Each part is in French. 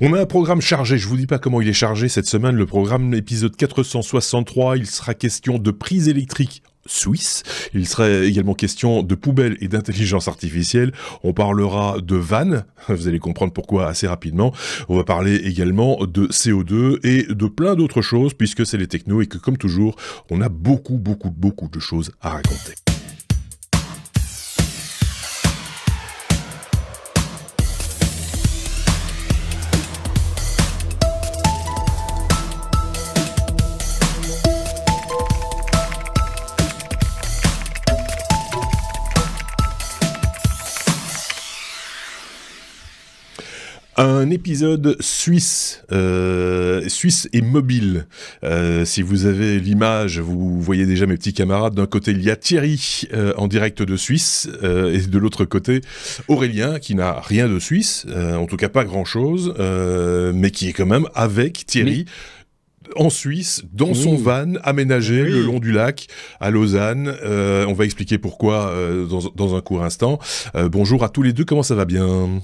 On a un programme chargé, je vous dis pas comment il est chargé cette semaine, le programme épisode 463, il sera question de prise électrique suisse, il sera également question de poubelles et d'intelligence artificielle, on parlera de vannes, vous allez comprendre pourquoi assez rapidement, on va parler également de CO2 et de plein d'autres choses puisque c'est les technos et que comme toujours, on a beaucoup de choses à raconter. Un épisode suisse, suisse et mobile. Si vous avez l'image, vous voyez déjà mes petits camarades. D'un côté, il y a Thierry en direct de Suisse, et de l'autre côté, Aurélien, qui n'a rien de suisse, en tout cas pas grand-chose, mais qui est quand même avec Thierry. En Suisse, dans son van aménagé le long du lac, à Lausanne. On va expliquer pourquoi dans un court instant. Bonjour à tous les deux, comment ça va bien ?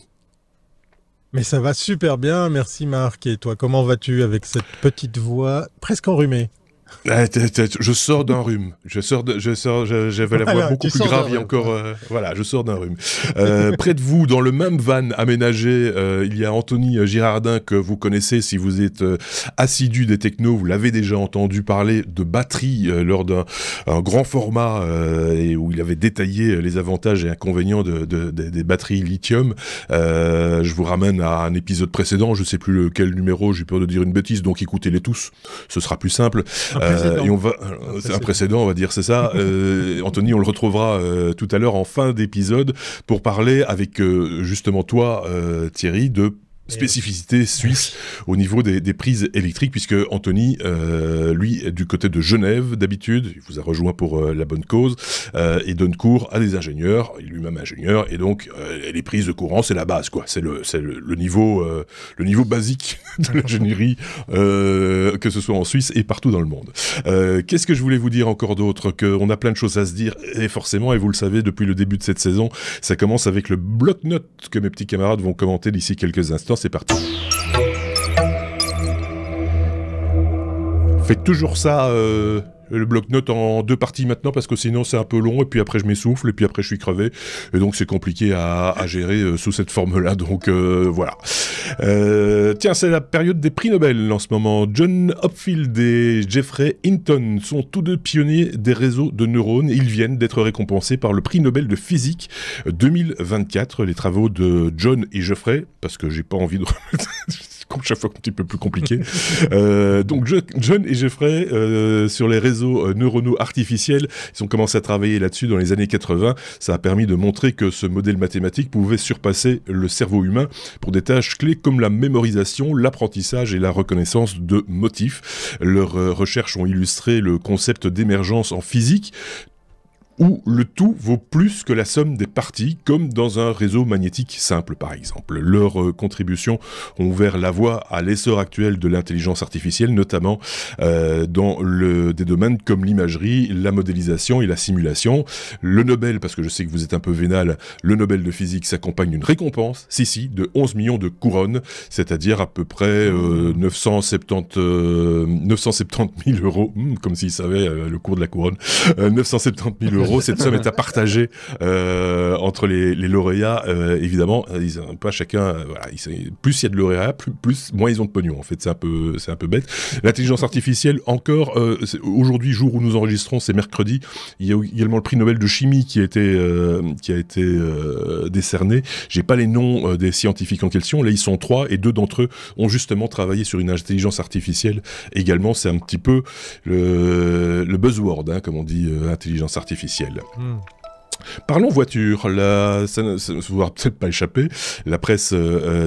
Mais ça va super bien, merci Marc. Et toi, comment vas-tu avec cette petite voix presque enrhumée ? Je sors d'un rhume. J'avais la voix beaucoup plus grave il y a encore. Je sors d'un rhume. Près de vous, dans le même van aménagé, il y a Anthony Girardin que vous connaissez si vous êtes assidu des technos. Vous l'avez déjà entendu parler de batterie lors d'un grand format et où il avait détaillé les avantages et inconvénients des batteries lithium. Je vous ramène à un épisode précédent. Je sais plus lequel numéro. J'ai peur de dire une bêtise, donc écoutez-les tous. Ce sera plus simple. Et on va, c'est un précédent, on va dire, c'est ça. Anthony, on le retrouvera tout à l'heure en fin d'épisode pour parler avec justement toi, Thierry, de spécificité suisse au niveau des prises électriques, puisque Anthony, lui, est du côté de Genève d'habitude, il vous a rejoint pour la bonne cause, et donne cours à des ingénieurs, il est lui-même ingénieur, et donc les prises de courant, c'est la base, quoi. C'est le niveau basique de l'ingénierie, que ce soit en Suisse et partout dans le monde. Qu'est-ce que je voulais vous dire encore d'autre ? Qu'on a plein de choses à se dire, et forcément, et vous le savez, depuis le début de cette saison, ça commence avec le bloc-notes que mes petits camarades vont commenter d'ici quelques instants. C'est parti. Faites toujours ça, le bloc-notes en deux parties maintenant, parce que sinon c'est un peu long, et puis après je m'essouffle, et puis après je suis crevé, et donc c'est compliqué à gérer sous cette forme-là, donc voilà. Tiens, c'est la période des prix Nobel en ce moment. John Hopfield et Jeffrey Hinton sont tous deux pionniers des réseaux de neurones. Ils viennent d'être récompensés par le prix Nobel de physique 2024. Les travaux de John et Jeffrey, parce que j'ai pas envie de... comme chaque fois un petit peu plus compliqué. Donc John et Jeffrey, sur les réseaux neuronaux artificiels, ils ont commencé à travailler là-dessus dans les années 80. Ça a permis de montrer que ce modèle mathématique pouvait surpasser le cerveau humain pour des tâches clés comme la mémorisation, l'apprentissage et la reconnaissance de motifs. Leurs recherches ont illustré le concept d'émergence en physique, où le tout vaut plus que la somme des parties, comme dans un réseau magnétique simple par exemple. Leurs contributions ont ouvert la voie à l'essor actuel de l'intelligence artificielle, notamment dans des domaines comme l'imagerie, la modélisation et la simulation. Le Nobel, parce que je sais que vous êtes un peu vénal, le Nobel de physique s'accompagne d'une récompense, de 11 millions de couronnes, c'est-à-dire à peu près 970 000 euros, comme s'ils savaient le cours de la couronne, 970 000 euros. Cette somme est à partager entre les lauréats. Évidemment, ils ont pas chacun. Voilà, plus il y a de lauréats, moins ils ont de pognon. En fait, c'est un peu bête. L'intelligence artificielle, encore aujourd'hui, jour où nous enregistrons, c'est mercredi. Il y a également le prix Nobel de chimie qui a été décerné. J'ai pas les noms des scientifiques en question. Là, ils sont 3 et 2 d'entre eux ont justement travaillé sur une intelligence artificielle. Également, c'est un petit peu le buzzword, hein, comme on dit, intelligence artificielle. Parlons voiture, ça ne vous aura peut-être pas échappé, la presse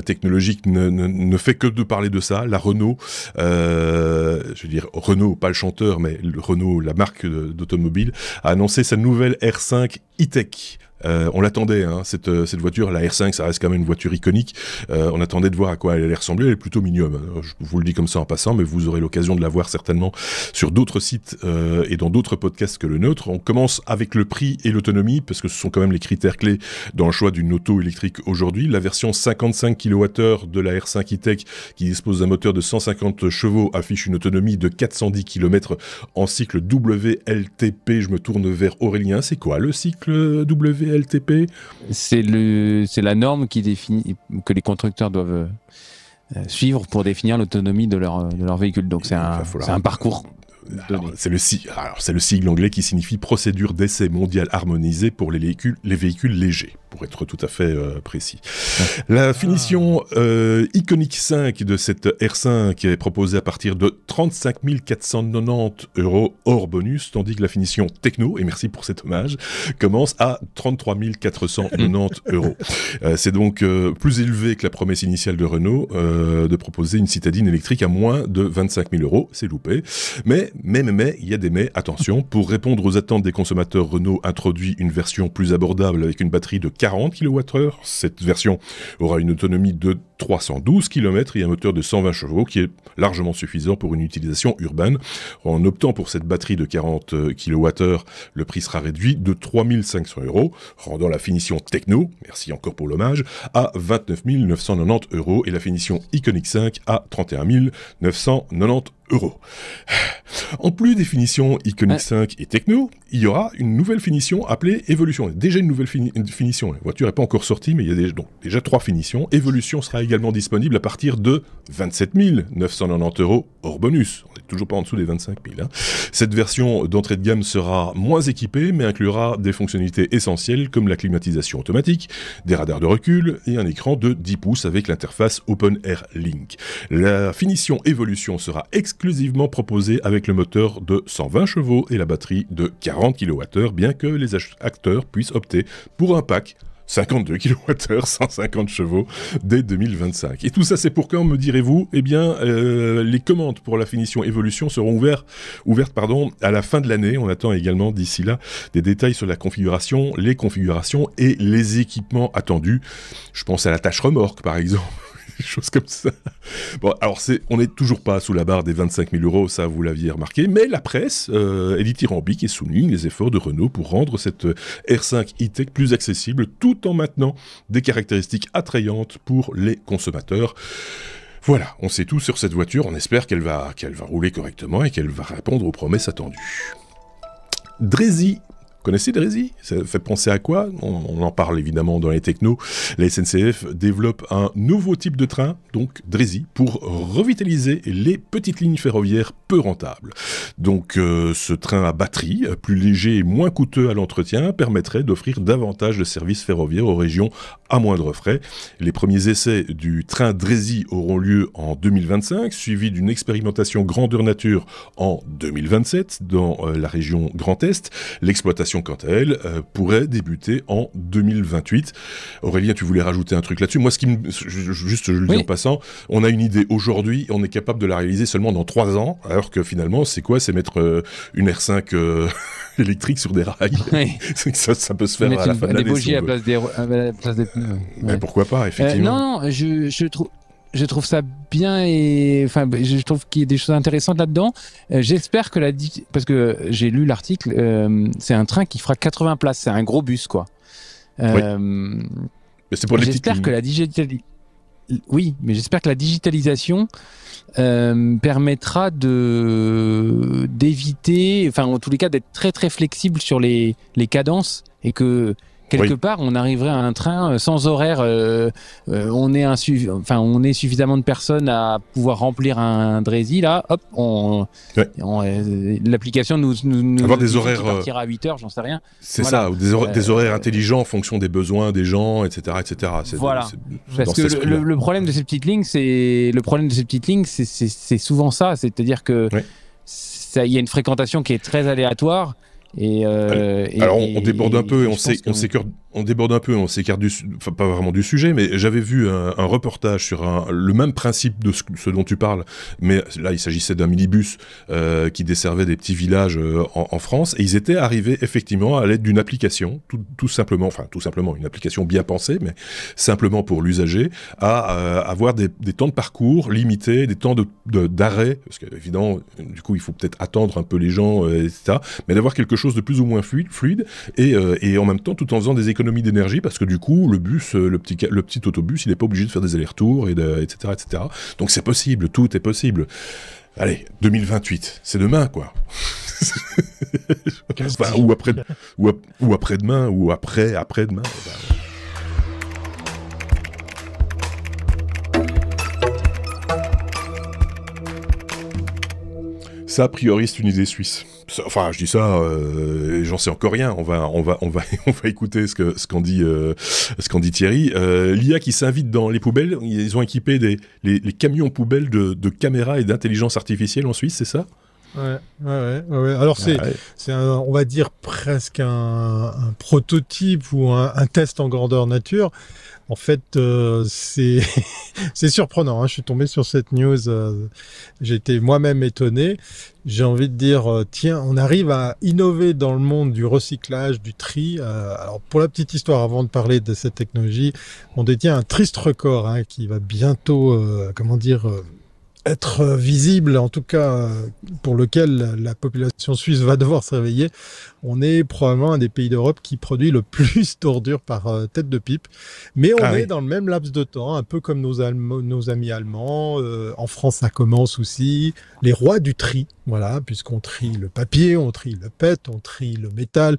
technologique ne fait que de parler de ça. La Renault, je veux dire Renault, pas le chanteur, mais Renault, la marque d'automobile, a annoncé sa nouvelle R5 e-Tech. On l'attendait, hein, cette voiture, la R5, ça reste quand même une voiture iconique. On attendait de voir à quoi elle allait ressembler. Elle est plutôt mignonne. Je vous le dis comme ça en passant, mais vous aurez l'occasion de la voir certainement sur d'autres sites et dans d'autres podcasts que le nôtre. On commence avec le prix et l'autonomie, parce que ce sont quand même les critères clés dans le choix d'une auto électrique aujourd'hui. La version 55 kWh de la R5 E-Tech, qui dispose d'un moteur de 150 chevaux, affiche une autonomie de 410 km en cycle WLTP. Je me tourne vers Aurélien. C'est quoi le cycle WLTP ? C'est la norme qui définit, que les constructeurs doivent suivre pour définir l'autonomie de leur véhicule. Donc c'est un parcours. C'est le sigle anglais qui signifie procédure d'essai mondial harmonisée pour les véhicules légers, pour être tout à fait précis. La finition Iconic 5 de cette R5 est proposée à partir de 35 490 € hors bonus, tandis que la finition Techno, et merci pour cet hommage, commence à 33 490 €. C'est donc plus élevé que la promesse initiale de Renault de proposer une citadine électrique à moins de 25 000 €. C'est loupé. Mais, il y a des mais, attention, pour répondre aux attentes des consommateurs, Renault introduit une version plus abordable avec une batterie de 40 kWh. Cette version aura une autonomie de 312 km et un moteur de 120 chevaux qui est largement suffisant pour une utilisation urbaine. En optant pour cette batterie de 40 kWh, le prix sera réduit de 3 500 €, rendant la finition Techno, merci encore pour l'hommage, à 29 990 € et la finition Iconic 5 à 31 990 €. En plus des finitions Iconic 5 et Techno, il y aura une nouvelle finition appelée Evolution. Déjà une nouvelle finition. La voiture n'est pas encore sortie, mais il y a déjà 3 finitions. Evolution sera également disponible à partir de 27 990 € hors bonus. On n'est toujours pas en dessous des 25 000. Hein. Cette version d'entrée de gamme sera moins équipée, mais inclura des fonctionnalités essentielles comme la climatisation automatique, des radars de recul et un écran de 10 pouces avec l'interface Open Air Link. La finition Evolution sera exclusivement proposée avec le moteur de 120 chevaux et la batterie de 40 kWh, bien que les acheteurs puissent opter pour un pack 52 kWh, 150 chevaux, dès 2025. Et tout ça, c'est pour quand, me direz-vous ? Eh bien, les commandes pour la finition Evolution seront ouvertes à la fin de l'année. On attend également, d'ici là, des détails sur la configuration, les configurations et les équipements attendus. Je pense à la tâche remorque, par exemple. Des choses comme ça. Bon, alors on n'est toujours pas sous la barre des 25 000 €, ça vous l'aviez remarqué, mais la presse est dithyrambique et souligne les efforts de Renault pour rendre cette R5 E-Tech plus accessible tout en maintenant des caractéristiques attrayantes pour les consommateurs. Voilà, on sait tout sur cette voiture, on espère qu'elle va rouler correctement et qu'elle va répondre aux promesses attendues. Dreezy. Connaissez Dreezy ? Ça fait penser à quoi ? On en parle évidemment dans les technos. La SNCF développe un nouveau type de train, donc Dreezy, pour revitaliser les petites lignes ferroviaires peu rentables. Donc ce train à batterie, plus léger et moins coûteux à l'entretien, permettrait d'offrir davantage de services ferroviaires aux régions à moindre frais. Les premiers essais du train Dreezy auront lieu en 2025, suivi d'une expérimentation grandeur nature en 2027 dans la région Grand Est. L'exploitation, quant à elle, pourrait débuter en 2028. Aurélien, tu voulais rajouter un truc là-dessus ? Moi, je le dis en passant, on a une idée aujourd'hui, on est capable de la réaliser seulement dans 3 ans, alors que finalement, c'est quoi ? C'est mettre une R5 électrique sur des rails. Oui. ça peut se faire à la fin de l'année. Des bougies à la place des pneus. Mais pourquoi pas, effectivement. Non, je trouve ça bien et je trouve qu'il y a des choses intéressantes là-dedans. J'espère que parce que j'ai lu l'article, c'est un train qui fera 80 places, c'est un gros bus quoi. Oui. Mais c'est pour les petites lignes. J'espère que la digitalisation permettra d'éviter, en tous les cas d'être très très flexible sur les cadences et que quelque part, on arriverait à un train sans horaire. On est suffisamment de personnes à pouvoir remplir un Dreezy. Là, hop, l'application nous avoir des horaires partira à 8h, j'en sais rien. C'est ça, ou des horaires intelligents en fonction des besoins des gens, etc., etc. Parce que le problème de ces petites lignes, c'est souvent ça, c'est-à-dire que il y a une fréquentation qui est très aléatoire. Alors on déborde un peu et on on déborde un peu, on s'écarte enfin pas vraiment du sujet, mais j'avais vu un reportage sur le même principe de ce dont tu parles, mais là il s'agissait d'un minibus qui desservait des petits villages en France, et ils étaient arrivés effectivement à l'aide d'une application, tout simplement, une application bien pensée, mais simplement pour l'usager, à avoir des temps de parcours limités, des temps d'arrêt, parce qu'évidemment, du coup il faut peut-être attendre un peu les gens, etc., mais d'avoir quelque chose de plus ou moins fluide, et en même temps tout en faisant des économies d'énergie, parce que du coup le bus, le petit autobus, il n'est pas obligé de faire des allers-retours, etc., etc. Donc c'est possible, tout est possible. Allez, 2028, c'est demain, quoi. Enfin, ou après-demain, ou après-demain. Ça, a priori, c'est une idée suisse. Enfin, je dis ça, j'en sais encore rien. On va écouter ce qu'en dit Thierry. L'IA qui s'invite dans les poubelles, ils ont équipé les camions poubelles de caméras et d'intelligence artificielle en Suisse, c'est ça ? Ouais. Alors c'est on va dire presque un prototype ou un test en grandeur nature. En fait, c'est surprenant. Je suis tombé sur cette news. J'ai été moi-même étonné. J'ai envie de dire, tiens, on arrive à innover dans le monde du recyclage, du tri. Alors, pour la petite histoire, avant de parler de cette technologie, on détient un triste record qui va bientôt, être visible, en tout cas pour lequel la population suisse va devoir se réveiller. On est probablement un des pays d'Europe qui produit le plus d'ordures par tête de pipe. Mais on est dans le même laps de temps, un peu comme nos amis allemands. En France, ça commence aussi. Les rois du tri, voilà, puisqu'on trie le papier, on trie le PET, on trie le métal,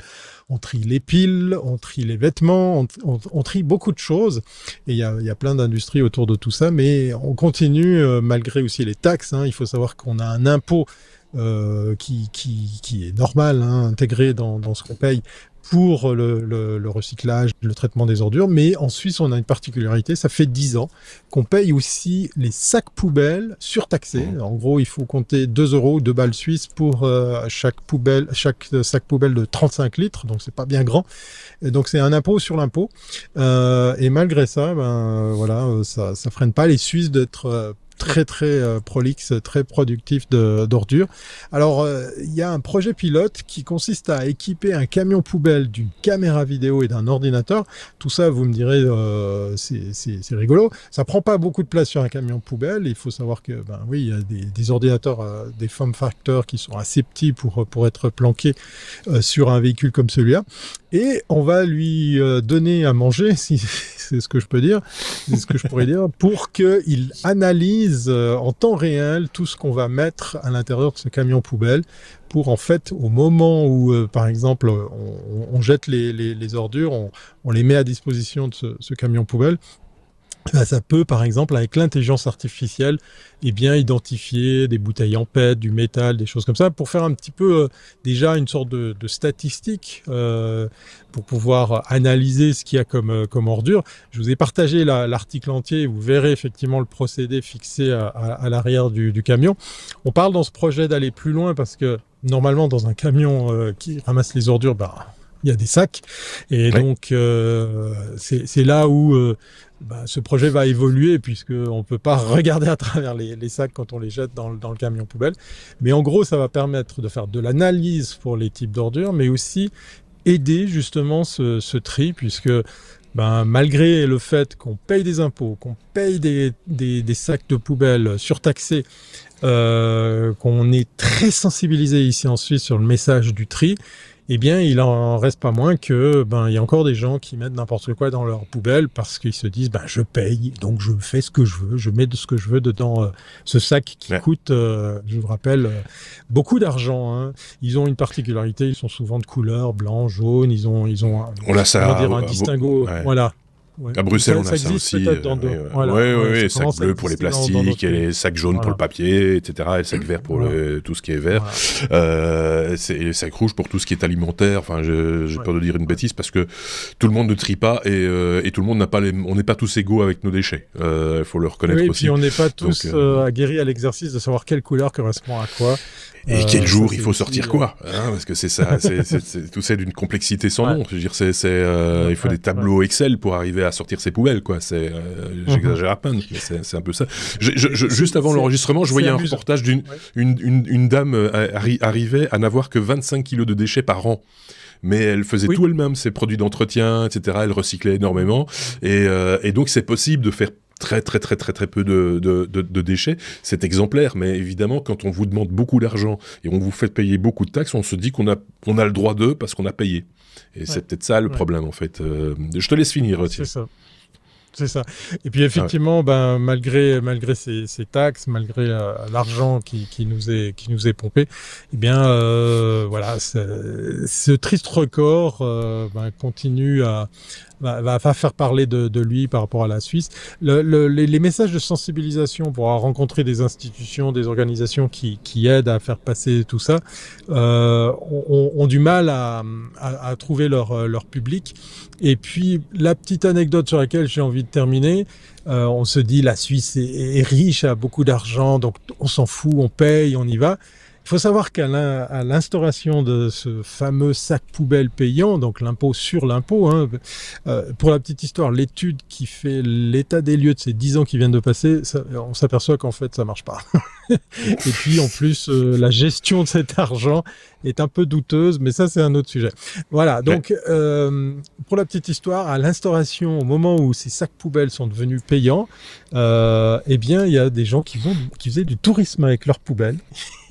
on trie les piles, on trie les vêtements, on trie beaucoup de choses. Et il y a plein d'industries autour de tout ça, mais on continue, malgré aussi les taxes. Il faut savoir qu'on a un impôt qui est normal, intégré dans ce qu'on paye pour le recyclage, le traitement des ordures. Mais en Suisse, on a une particularité, ça fait 10 ans qu'on paye aussi les sacs poubelles surtaxés. En gros, il faut compter 2 €, 2 balles suisses pour chaque sac poubelle de 35 litres, donc c'est pas bien grand. Et donc c'est un impôt sur l'impôt. Et malgré ça, ça freine pas les Suisses d'être très prolixe, très productif d'ordures. Alors, il y a un projet pilote qui consiste à équiper un camion poubelle d'une caméra vidéo et d'un ordinateur. Tout ça, vous me direz, c'est rigolo. Ça prend pas beaucoup de place sur un camion poubelle. Il faut savoir que, il y a des ordinateurs, des form factors qui sont assez petits pour être planqués sur un véhicule comme celui-là. Et on va lui donner à manger, si c'est ce que je peux dire, c'est ce que je pourrais dire, pour qu'il analyse en temps réel tout ce qu'on va mettre à l'intérieur de ce camion poubelle, pour en fait, au moment où, par exemple, on jette les ordures, on les met à disposition de ce camion poubelle, ça peut, par exemple, avec l'intelligence artificielle, identifier des bouteilles en PET, du métal, des choses comme ça, pour faire un petit peu déjà une sorte de statistique pour pouvoir analyser ce qu'il y a comme ordure. Je vous ai partagé l'article entier, vous verrez effectivement le procédé fixé à l'arrière du camion. On parle dans ce projet d'aller plus loin parce que normalement, dans un camion qui ramasse les ordures, il y a des sacs. Et donc, c'est là où ce projet va évoluer, puisqu'on ne peut pas regarder à travers les sacs quand on les jette dans le camion poubelle. Mais en gros, ça va permettre de faire de l'analyse pour les types d'ordures, mais aussi aider justement ce tri, puisque malgré le fait qu'on paye des impôts, qu'on paye des sacs de poubelle surtaxés, qu'on est très sensibilisé ici en Suisse sur le message du tri, il en reste pas moins que il y a encore des gens qui mettent n'importe quoi dans leur poubelle parce qu'ils se disent je paye, donc je fais ce que je veux, je mets de ce que je veux dedans ce sac qui coûte, je vous rappelle, beaucoup d'argent. Ils ont une particularité, ils sont souvent de couleur blanc, jaune, ils ont un distinguo, voilà. Ouais. À Bruxelles, on a ça aussi. Oui, sacs bleus pour les plastiques, et les sacs jaunes pour le papier, etc. Et les sacs verts pour tout ce qui est vert. Les sacs rouges pour tout ce qui est alimentaire. Enfin, j'ai peur de dire une bêtise parce que tout le monde ne trie pas et tout le monde n'a pas on n'est pas tous égaux avec nos déchets. Il faut le reconnaître aussi. Et puis on n'est pas tous aguerris à l'exercice de savoir quelle couleur correspond à quoi. Et quel jour ça, il faut c'est sortir aussi, quoi, hein, parce que c'est ça, tout ça d'une complexité sans nom. Je veux dire, il faut des tableaux Excel pour arriver à sortir ces poubelles, quoi. J'exagère à peine, mais c'est un peu ça. Juste avant l'enregistrement, je voyais un reportage une dame arrivait à n'avoir que 25 kilos de déchets par an. Mais elle faisait tout elle-même, ses produits d'entretien, etc. Elle recyclait énormément. Et donc, c'est possible de faire très peu de déchets. C'est exemplaire, mais évidemment, quand on vous demande beaucoup d'argent et on vous fait payer beaucoup de taxes, on se dit qu'on a le droit d'eux parce qu'on a payé. Et c'est peut-être ça le problème, en fait. Je te laisse finir, c'est ça. C'est ça. Et puis effectivement, malgré ces taxes, malgré l'argent qui nous est pompé, eh bien voilà, ce triste record continue va faire parler de lui par rapport à la Suisse. Les messages de sensibilisation pour rencontrer des institutions, des organisations qui aident à faire passer tout ça, ont du mal à trouver leur public. Et puis, la petite anecdote sur laquelle j'ai envie de terminer, on se dit la Suisse est riche, a beaucoup d'argent, donc on s'en fout, on paye, on y va. Il faut savoir qu'à l'instauration de ce fameux sac poubelle payant, donc l'impôt sur l'impôt, pour la petite histoire, l'étude qui fait l'état des lieux de ces 10 ans qui viennent de passer, on s'aperçoit qu'en fait ça marche pas. Et puis en plus, la gestion de cet argent est un peu douteuse, mais ça c'est un autre sujet. Voilà, donc pour la petite histoire, à l'instauration, au moment où ces sacs poubelles sont devenus payants, eh bien il y a des gens qui faisaient du tourisme avec leurs poubelles.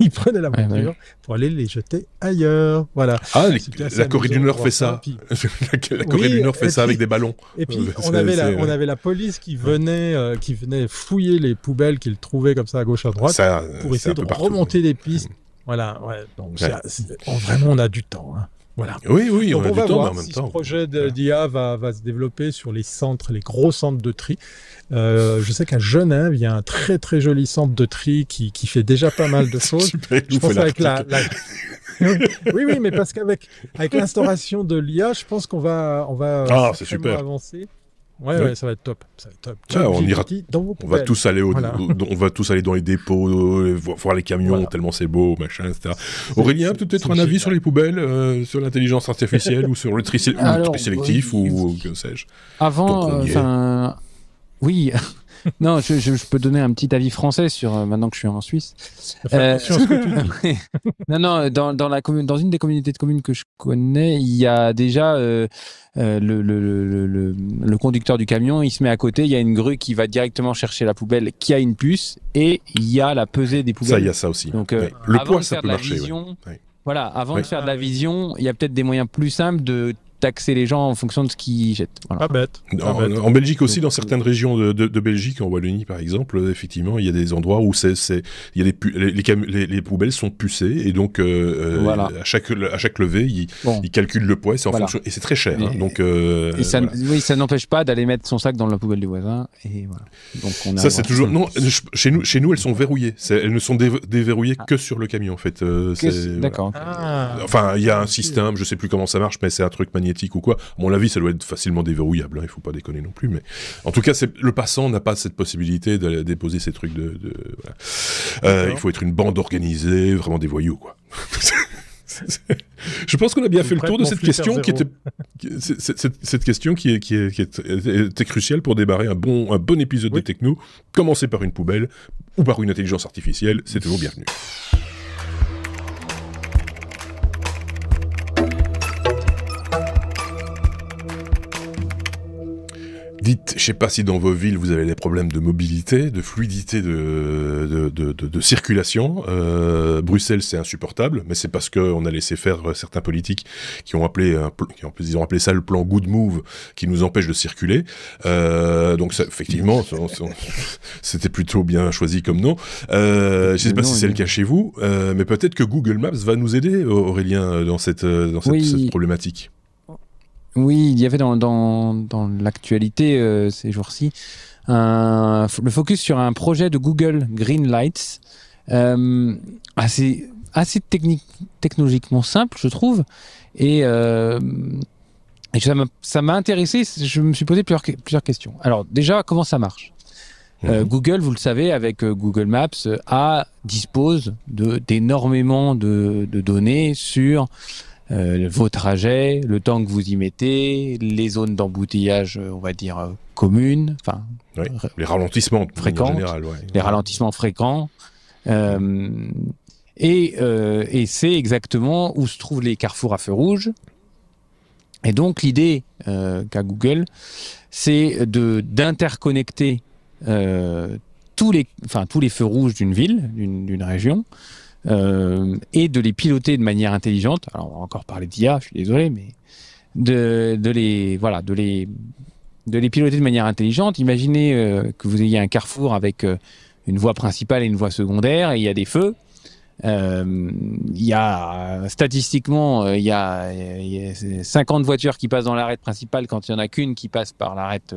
Ils prenaient la voiture pour aller les jeter ailleurs. Voilà. Ah, la Corée du Nord fait ça. La Corée du Nord fait ça avec des ballons. Et puis on avait la police qui venait fouiller les poubelles qu'ils trouvaient comme ça à gauche à droite pour essayer de remonter des pistes. Voilà, ouais. Donc vraiment on a du temps. Hein. Voilà. Oui, donc on a du temps, mais en même si temps. Ce projet d'IA va se développer sur les gros centres de tri. Je sais qu'à Genève, il y a un très très joli centre de tri qui fait déjà pas mal de choses. Super, je pense avec oui, mais parce qu'avec l'instauration de l'IA, je pense qu'on va c'est super. avancer. Ouais, ça va être top. On ira. On va tous aller on va tous aller dans les dépôts, voir les camions tellement c'est beau, machin, etc. Aurélien, peut-être un avis sur les poubelles, sur l'intelligence artificielle ou sur le tri sélectif ou que sais-je. Avant, oui. Non, je peux donner un petit avis français sur maintenant que je suis en Suisse. Non, dans une des communautés de communes que je connais, il y a déjà le conducteur du camion, il se met à côté, il y a une grue qui va directement chercher la poubelle, qui a une puce, et il y a la pesée des poubelles. Ça, il y a ça aussi. Donc, le poids, ça peut marcher. Voilà, avant de faire de la vision, il y a peut-être des moyens plus simples de taxer les gens en fonction de ce qu'ils jettent. Voilà. Pas bête. En Belgique aussi, dans certaines régions de Belgique, en Wallonie par exemple, effectivement, il y a des endroits où il y a les poubelles sont pucées et donc à chaque levée, ils calculent le poids et c'est en fonction, et c'est très cher. Donc ça n'empêche pas d'aller mettre son sac dans la poubelle du voisin et voilà. Donc ça c'est toujours chez nous elles sont verrouillées. Elles ne sont déverrouillées que sur le camion en fait. D'accord. Enfin, il y a un système, je sais plus comment ça marche, mais c'est un truc magnétique ou quoi. À mon avis, ça doit être facilement déverrouillable. Il faut pas déconner non plus. Mais en tout cas, le passant n'a pas cette possibilité de déposer ces trucs il faut être une bande organisée, vraiment des voyous, quoi. Je pense qu'on a bien fait le tour de cette question cette question qui était cruciale pour démarrer un bon épisode de Techno. Commencer par une poubelle ou par une intelligence artificielle, c'est toujours bienvenu. Dites, je sais pas si dans vos villes vous avez des problèmes de mobilité, de fluidité de circulation. Bruxelles c'est insupportable, mais c'est parce qu'on a laissé faire certains politiques qui ont appelé ça le plan Good Move, qui nous empêche de circuler. Donc ça, effectivement, c'était plutôt bien choisi comme nom. Je sais pas si c'est le cas chez vous, mais peut-être que Google Maps va nous aider, Aurélien, dans cette problématique. Oui, il y avait dans l'actualité ces jours-ci le focus sur un projet de Google Green Lights assez technologiquement simple, je trouve, et ça m'a intéressé. Je me suis posé plusieurs questions. Alors déjà, comment ça marche ? Google, vous le savez, avec Google Maps, dispose d'énormément de données sur vos trajets, le temps que vous y mettez, les zones d'embouteillage, on va dire, communes, enfin, les ralentissements fréquents, en général, les ralentissements fréquents. Et c'est exactement où se trouvent les carrefours à feu rouge. Et donc, l'idée qu'a Google, c'est d'interconnecter tous les feux rouges d'une ville, d'une région, et de les piloter de manière intelligente. Alors, on va encore parler d'IA, je suis désolé, mais de les piloter de manière intelligente. Imaginez que vous ayez un carrefour avec une voie principale et une voie secondaire, et il y a des feux. Statistiquement, il y a 50 voitures qui passent dans l'arête principale quand il n'y en a qu'une qui passe par l'arête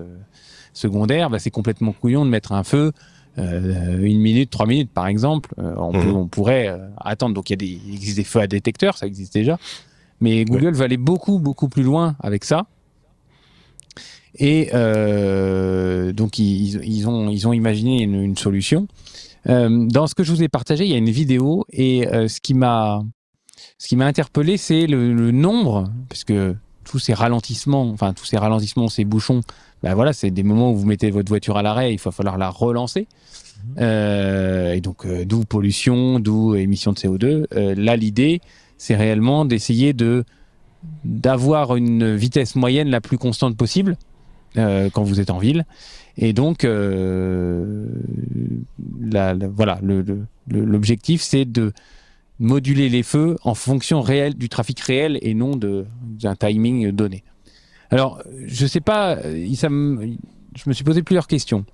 secondaire. C'est complètement couillon de mettre un feu 1 minute, 3 minutes par exemple. On pourrait attendre. Donc il existe des feux à détecteur, ça existe déjà. Mais Google va aller beaucoup, beaucoup plus loin avec ça. Et donc ils ont imaginé une solution. Dans ce que je vous ai partagé, il y a une vidéo et ce qui m'a interpellé, c'est le nombre, parce que tous ces ralentissements, ces bouchons, c'est des moments où vous mettez votre voiture à l'arrêt, il va falloir la relancer. Et donc, d'où pollution, d'où émission de CO2. Là, l'idée, c'est réellement d'essayer d'avoir une vitesse moyenne la plus constante possible quand vous êtes en ville. Et donc, l'objectif, c'est de moduler les feux en fonction réelle du trafic réel et non d'un timing donné. Alors, je sais pas, je me suis posé plusieurs questions.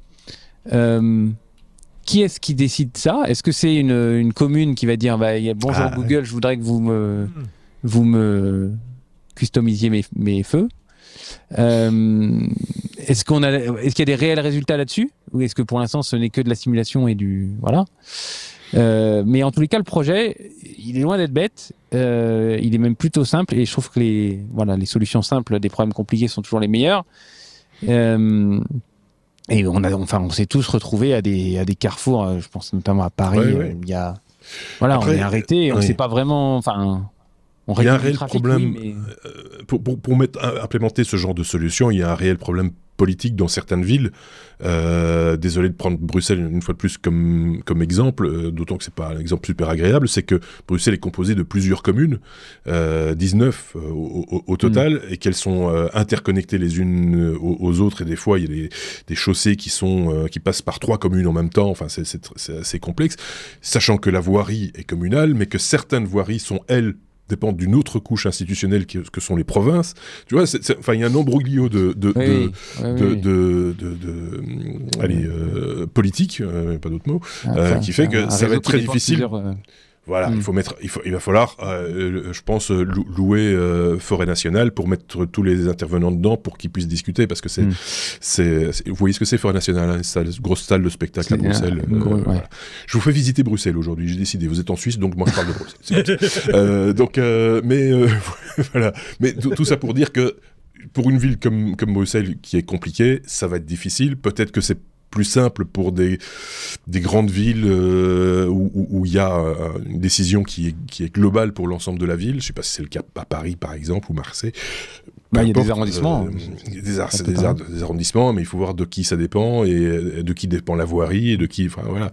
Qui est-ce qui décide ça? Est-ce que c'est une commune qui va dire bonjour Google, je voudrais que vous me customisiez mes feux? Est-ce qu'il y a des réels résultats là-dessus, ou est-ce que pour l'instant ce n'est que de la simulation et mais en tous les cas, le projet, il est loin d'être bête. Il est même plutôt simple, et je trouve que les solutions simples des problèmes compliqués sont toujours les meilleures. Et on s'est tous retrouvés à des carrefours. Je pense notamment à Paris. Il y a, on est arrêté. On ne sait pas vraiment. Il y a un réel problème. Pour implémenter ce genre de solution, il y a un réel problème politique dans certaines villes. Désolé de prendre Bruxelles une fois de plus comme exemple, d'autant que c'est pas un exemple super agréable. C'est que Bruxelles est composée de plusieurs communes, 19 au total, et qu'elles sont interconnectées les unes aux autres. Et des fois, il y a des chaussées qui passent par 3 communes en même temps. Enfin, c'est assez complexe, sachant que la voirie est communale, mais que certaines voiries sont, elles, dépendent d'une autre couche institutionnelle que sont les provinces. Tu vois, il y a un embroglio politique, pas d'autre mot, qui fait que ça va être très difficile. Voilà, il va falloir, je pense, louer Forêt Nationale pour mettre tous les intervenants dedans pour qu'ils puissent discuter, parce que vous voyez ce que c'est Forêt Nationale, hein, une grosse salle de spectacle à Bruxelles. Voilà. Je vous fais visiter Bruxelles aujourd'hui, j'ai décidé. Vous êtes en Suisse, donc moi je parle de Bruxelles. Voilà. Mais tout ça pour dire que pour une ville comme Bruxelles qui est compliquée, ça va être difficile. Peut-être que c'est plus simple pour des grandes villes où il y a une décision qui est globale pour l'ensemble de la ville. Je ne sais pas si c'est le cas à Paris, par exemple, ou Marseille. Il y a des arrondissements. C'est des arrondissements, mais il faut voir de qui ça dépend, et de qui dépend la voirie, et de qui... Enfin, voilà.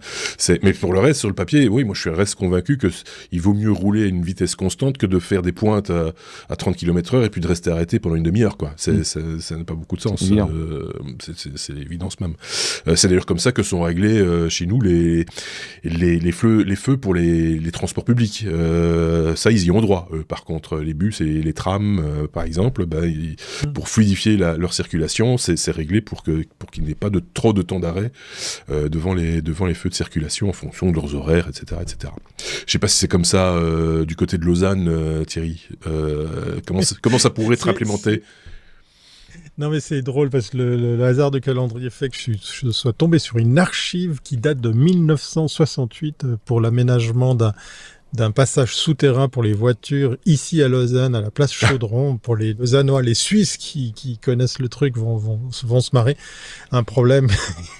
Mais pour le reste, sur le papier, oui, moi je reste convaincu qu'il vaut mieux rouler à une vitesse constante que de faire des pointes à 30 km/h et puis de rester arrêté pendant une demi-heure, quoi. Ça n'a pas beaucoup de sens. C'est l'évidence même. C'est d'ailleurs comme ça que sont réglés chez nous les feux pour les transports publics. Ça, ils y ont droit. Par contre, les bus et les trams, par exemple, pour fluidifier leur circulation, c'est réglé pour qu'il n'y ait pas trop de temps d'arrêt devant les feux de circulation en fonction de leurs horaires, etc., etc. Je sais pas si c'est comme ça du côté de Lausanne, Thierry. Comment ça pourrait être implémenté? Non, mais c'est drôle parce que le hasard de calendrier fait que je sois tombé sur une archive qui date de 1968 pour l'aménagement d'un passage souterrain pour les voitures ici à Lausanne, à la place Chaudron. Pour les Lausannois, les Suisses qui connaissent le truc vont se marrer. Un problème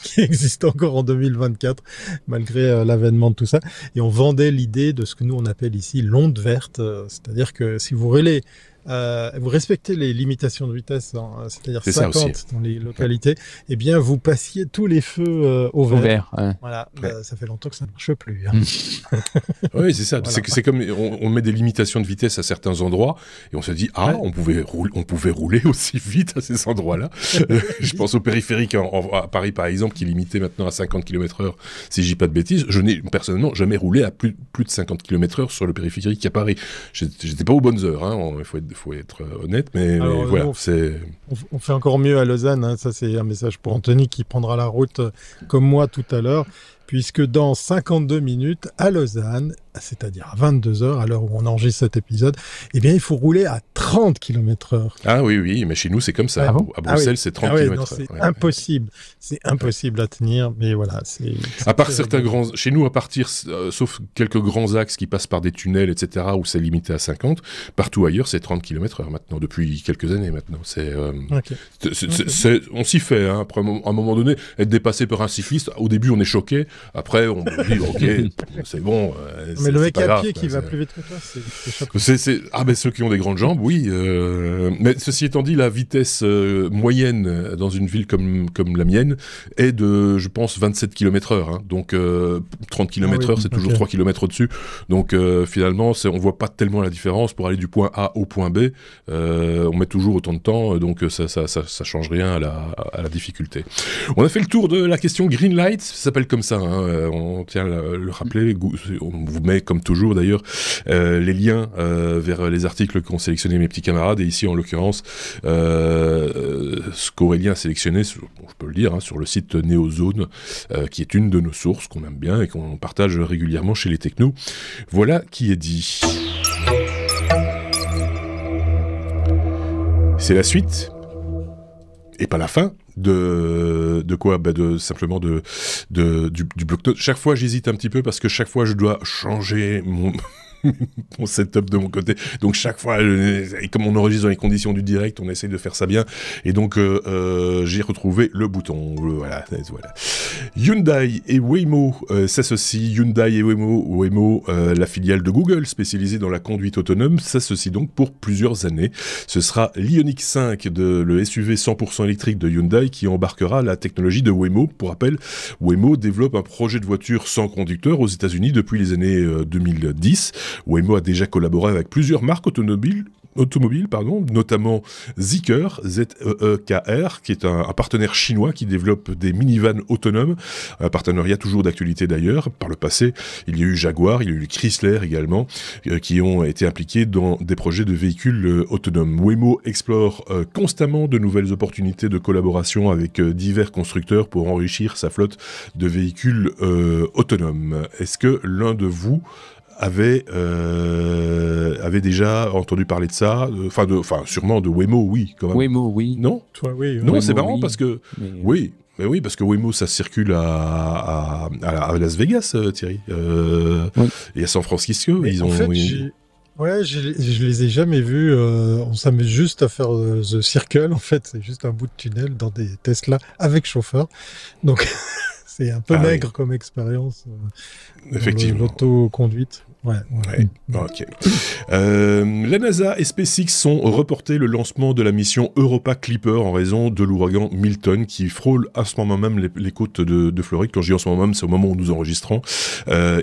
qui existe encore en 2024, malgré l'avènement de tout ça. Et on vendait l'idée de ce que nous on appelle ici l'onde verte, c'est-à-dire que si vous roulez vous respectez les limitations de vitesse, hein, c'est-à-dire 50 dans les localités, eh bien vous passiez tous les feux au vert. Ouais. Voilà, Ouais. ça fait longtemps que ça ne marche plus. Hein. Oui, c'est ça. Voilà. C'est comme on met des limitations de vitesse à certains endroits et on se dit on pouvait rouler aussi vite à ces endroits-là. Je pense au périphérique à Paris par exemple qui est limité maintenant à 50 km/h. Si je dis pas de bêtises, je n'ai personnellement jamais roulé à plus de 50 km/h sur le périphérique à Paris. J'étais pas aux bonnes heures. Hein. Il faut être honnête, mais voilà, nous, c'est. On fait encore mieux à Lausanne. Hein. Ça, c'est un message pour Anthony qui prendra la route comme moi tout à l'heure, puisque dans 52 minutes à Lausanne, c'est-à-dire à 22h, à l'heure où on enregistre cet épisode, eh bien, il faut rouler à 30 km/h. Ah oui, mais chez nous, c'est comme ça. Ah bon À Bruxelles, oui. c'est 30 non, km/h. c'est impossible. C'est impossible à tenir, mais voilà. À part certains grands... Chez nous, sauf quelques grands axes qui passent par des tunnels, etc., où c'est limité à 50, partout ailleurs, c'est 30 km/h maintenant, depuis quelques années maintenant. On s'y fait. Hein. Après, à un moment donné, être dépassé par un cycliste, au début, on est choqué. Après, on dit, ok, c'est bon. Mais le mec à pied grave, qui va plus vite que toi, c'est choquant. Ceux qui ont des grandes jambes, oui. Mais ceci étant dit, la vitesse moyenne dans une ville comme la mienne est de, je pense, 27 km/h. Hein. Donc 30 km/h, c'est toujours 3 km au-dessus. Donc finalement, on voit pas tellement la différence. Pour aller du point A au point B, on met toujours autant de temps. Donc ça change rien à la difficulté. On a fait le tour de la question Greenlight. Ça s'appelle comme ça. Hein. On tient à le rappeler. On vous met, comme toujours d'ailleurs, les liens vers les articles qu'ont sélectionné mes petits camarades. Et ici, en l'occurrence, ce qu'Aurélien a sélectionné, je peux le dire, hein, sur le site Neozone, qui est une de nos sources qu'on aime bien et qu'on partage régulièrement chez les technos. Voilà qui est dit. C'est la suite, et pas la fin. De quoi ? Simplement du bloc-notes. Chaque fois, j'hésite un petit peu parce que chaque fois, je dois changer mon setup de mon côté. Donc chaque fois, et comme on enregistre dans les conditions du direct, on essaye de faire ça bien. Et donc j'ai retrouvé le bouton. Voilà. Hyundai et Waymo s'associent. Hyundai et Waymo, la filiale de Google spécialisée dans la conduite autonome, s'associent donc pour plusieurs années. Ce sera l'Ioniq 5, le SUV 100% électrique de Hyundai, qui embarquera la technologie de Waymo. Pour rappel, Waymo développe un projet de voiture sans conducteur aux États-Unis depuis les années 2010. Waymo a déjà collaboré avec plusieurs marques automobiles, notamment Zeekr, Z-E-E-K-R, qui est un partenaire chinois qui développe des minivans autonomes, un partenariat toujours d'actualité d'ailleurs. Par le passé, il y a eu Jaguar, il y a eu Chrysler également, qui ont été impliqués dans des projets de véhicules autonomes. Waymo explore constamment de nouvelles opportunités de collaboration avec divers constructeurs pour enrichir sa flotte de véhicules autonomes. Est-ce que l'un de vous avait déjà entendu parler de ça, sûrement de Waymo, oui, quand même. Waymo, oui. Non, Toi, oui. non, Waymo, c'est marrant oui, parce que mais... oui, mais oui, parce que Waymo ça circule à Las Vegas, Thierry, et à San Francisco. Mais ils ont. En fait, je les ai jamais vus. On s'amuse juste à faire The Circle. En fait, c'est juste un bout de tunnel dans des Tesla avec chauffeur. Donc, c'est un peu maigre comme expérience. Effectivement. L'autoconduite. Ouais. Ok. La NASA et SpaceX ont reporté le lancement de la mission Europa Clipper en raison de l'ouragan Milton qui frôle à ce moment même les côtes de Floride. Quand je dis en ce moment même, c'est au moment où nous enregistrons.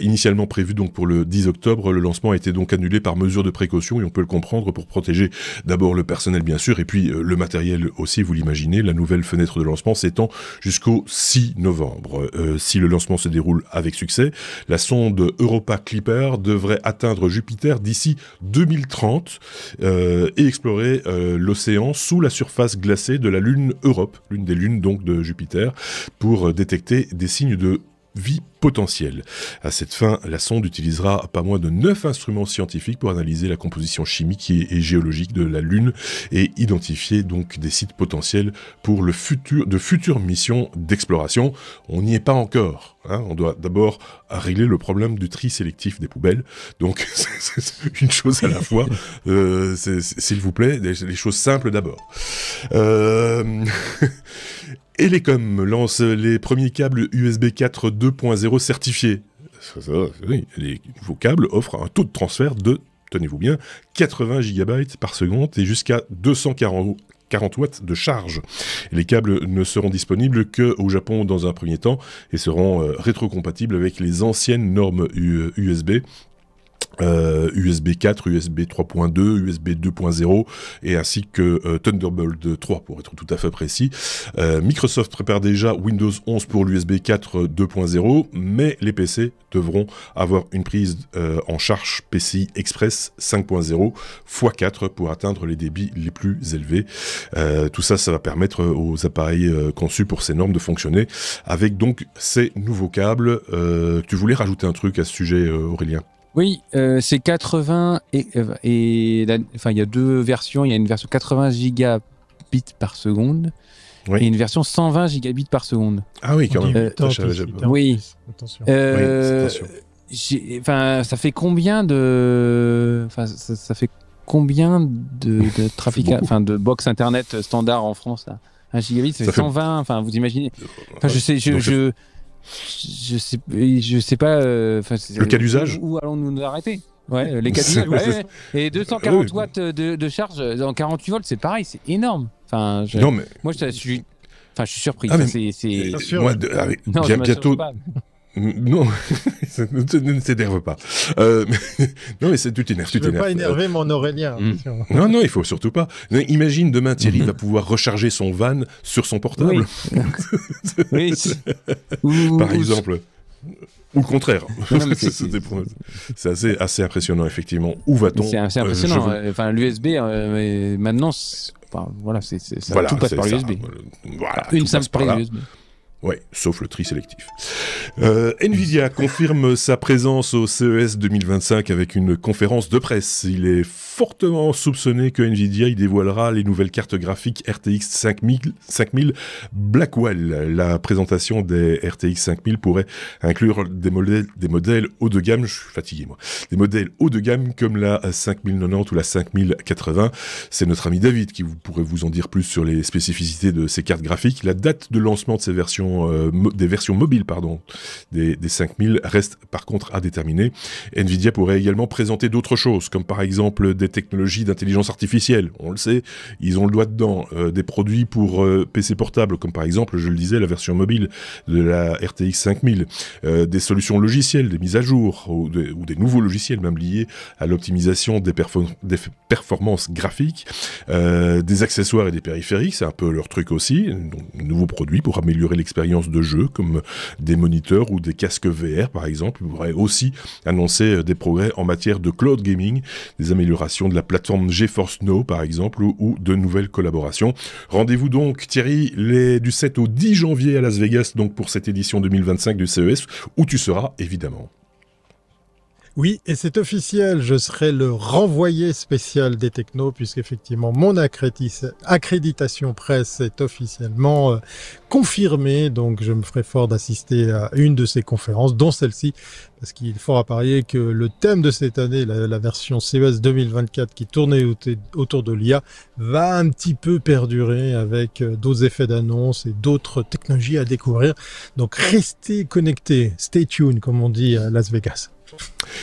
Initialement prévu donc pour le 10 octobre, le lancement a été donc annulé par mesure de précaution et on peut le comprendre pour protéger d'abord le personnel bien sûr et puis le matériel aussi, vous l'imaginez. La nouvelle fenêtre de lancement s'étend jusqu'au 6 novembre. Si le lancement se déroule avec succès, la sonde Europa Clipper devrait atteindre Jupiter d'ici 2030 et explorer l'océan sous la surface glacée de la lune Europe, l'une des lunes donc de Jupiter, pour détecter des signes de vie potentielle. À cette fin, la sonde utilisera pas moins de 9 instruments scientifiques pour analyser la composition chimique et géologique de la Lune et identifier donc des sites potentiels pour de futures missions d'exploration. On n'y est pas encore. On doit d'abord régler le problème du tri sélectif des poubelles. Donc, c'est une chose à la fois. S'il vous plaît, les choses simples d'abord. Elecom lance les premiers câbles USB 4 2.0 certifiés. Oui, les nouveaux câbles offrent un taux de transfert de, tenez-vous bien, 80 GB par seconde et jusqu'à 240 watts de charge. Les câbles ne seront disponibles qu'au Japon dans un premier temps et seront rétrocompatibles avec les anciennes normes USB. USB 4, USB 3.2, USB 2.0 et ainsi que Thunderbolt 3 pour être tout à fait précis. Microsoft prépare déjà Windows 11 pour l'USB 4 2.0, mais les PC devront avoir une prise en charge PCI Express 5.0 x4 pour atteindre les débits les plus élevés. Tout ça, ça va permettre aux appareils conçus pour ces normes de fonctionner avec donc ces nouveaux câbles. Tu voulais rajouter un truc à ce sujet, Aurélien ? Oui, c'est 80 enfin il y a deux versions. Il y a une version 80 gigabits par seconde et une version 120 gigabits par seconde. Ah oui, quand même. Oui. Attention. Ça fait combien de, ça fait combien de trafic, de box internet standard en France là? 1 gigabit, c'est 120. Enfin, vous imaginez. Enfin, je sais pas. Le cas d'usage. Où allons-nous nous arrêter? Ouais, les cas d'usage. Et 240 watts de charge en 48 volts, c'est pareil, c'est énorme. Enfin, moi, je suis surpris. Bientôt. Non, ne t'énerve pas. Non, mais tu t'énerves. Je ne veux pas énerver mon Aurélien. Non, il faut surtout pas. Imagine demain Thierry va pouvoir recharger son van sur son portable. Oui. Par exemple. Ou le contraire. C'est assez impressionnant, effectivement. Où va-t-on? C'est assez impressionnant. L'USB, maintenant, tout passe par l'USB. Une simple prise USB. Ouais, sauf le tri sélectif. Nvidia confirme sa présence au CES 2025 avec une conférence de presse. Il est fortement soupçonné que Nvidia y dévoilera les nouvelles cartes graphiques RTX 5000 Blackwell. La présentation des RTX 5000 pourrait inclure des modèles haut de gamme, je suis fatigué moi, des modèles haut de gamme comme la 5090 ou la 5080. C'est notre ami David qui pourrait vous en dire plus sur les spécificités de ces cartes graphiques. La date de lancement de ces versions des versions mobiles des 5000 reste par contre à déterminer. Nvidia pourrait également présenter d'autres choses, comme par exemple des technologies d'intelligence artificielle. On le sait, ils ont le doigt dedans. Des produits pour PC portables, comme par exemple, je le disais, la version mobile de la RTX 5000. Des solutions logicielles, des mises à jour, ou des nouveaux logiciels même liés à l'optimisation des performances graphiques. Des accessoires et des périphériques, c'est un peu leur truc aussi. Donc, de nouveaux produits pour améliorer l'expérience de jeu, comme des moniteurs ou des casques VR par exemple. Ils pourraient aussi annoncer des progrès en matière de cloud gaming, des améliorations de la plateforme GeForce Now par exemple, ou de nouvelles collaborations. Rendez-vous donc Thierry du 7 au 10 janvier à Las Vegas donc pour cette édition 2025 du CES où tu seras évidemment. Oui, et c'est officiel, je serai le renvoyé spécial des technos, puisqu'effectivement, mon accréditation presse est officiellement confirmée, donc je me ferai fort d'assister à une de ces conférences, dont celle-ci, parce qu'il faut parier que le thème de cette année, la version CES 2024 qui tournait autour de l'IA, va un petit peu perdurer avec d'autres effets d'annonce et d'autres technologies à découvrir. Donc restez connectés, stay tuned, comme on dit à Las Vegas.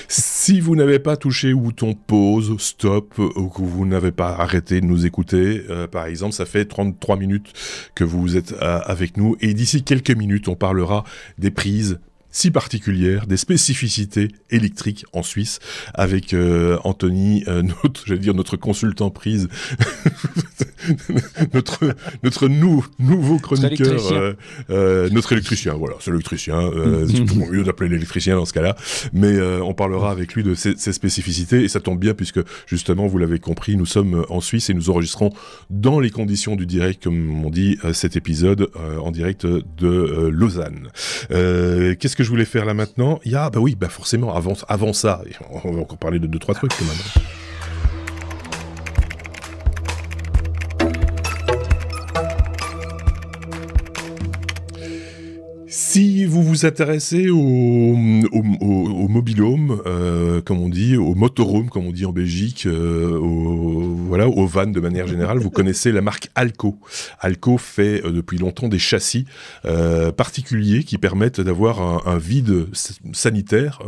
Si vous n'avez pas touché au bouton pause, stop, ou que vous n'avez pas arrêté de nous écouter, par exemple, ça fait 33 minutes que vous êtes avec nous, et d'ici quelques minutes, on parlera des prises si particulière, des spécificités électriques en Suisse, avec Anthony, notre consultant prise, notre nouveau chroniqueur, notre électricien, voilà, c'est l'électricien, c'est toujours mieux d'appeler l'électricien dans ce cas-là, mais on parlera avec lui de ces spécificités, et ça tombe bien puisque, justement, vous l'avez compris, nous sommes en Suisse et nous enregistrons dans les conditions du direct, comme on dit, cet épisode en direct de Lausanne. Qu'est-ce que je voulais faire là maintenant? Il y a, bah oui, bah forcément, avant ça, on va encore parler de 2-3 trucs quand même. Si vous vous intéressez au mobilhome, comme on dit, au motorhome, comme on dit en Belgique, au van de manière générale, vous connaissez la marque Alco. Alco fait depuis longtemps des châssis particuliers qui permettent d'avoir un vide sanitaire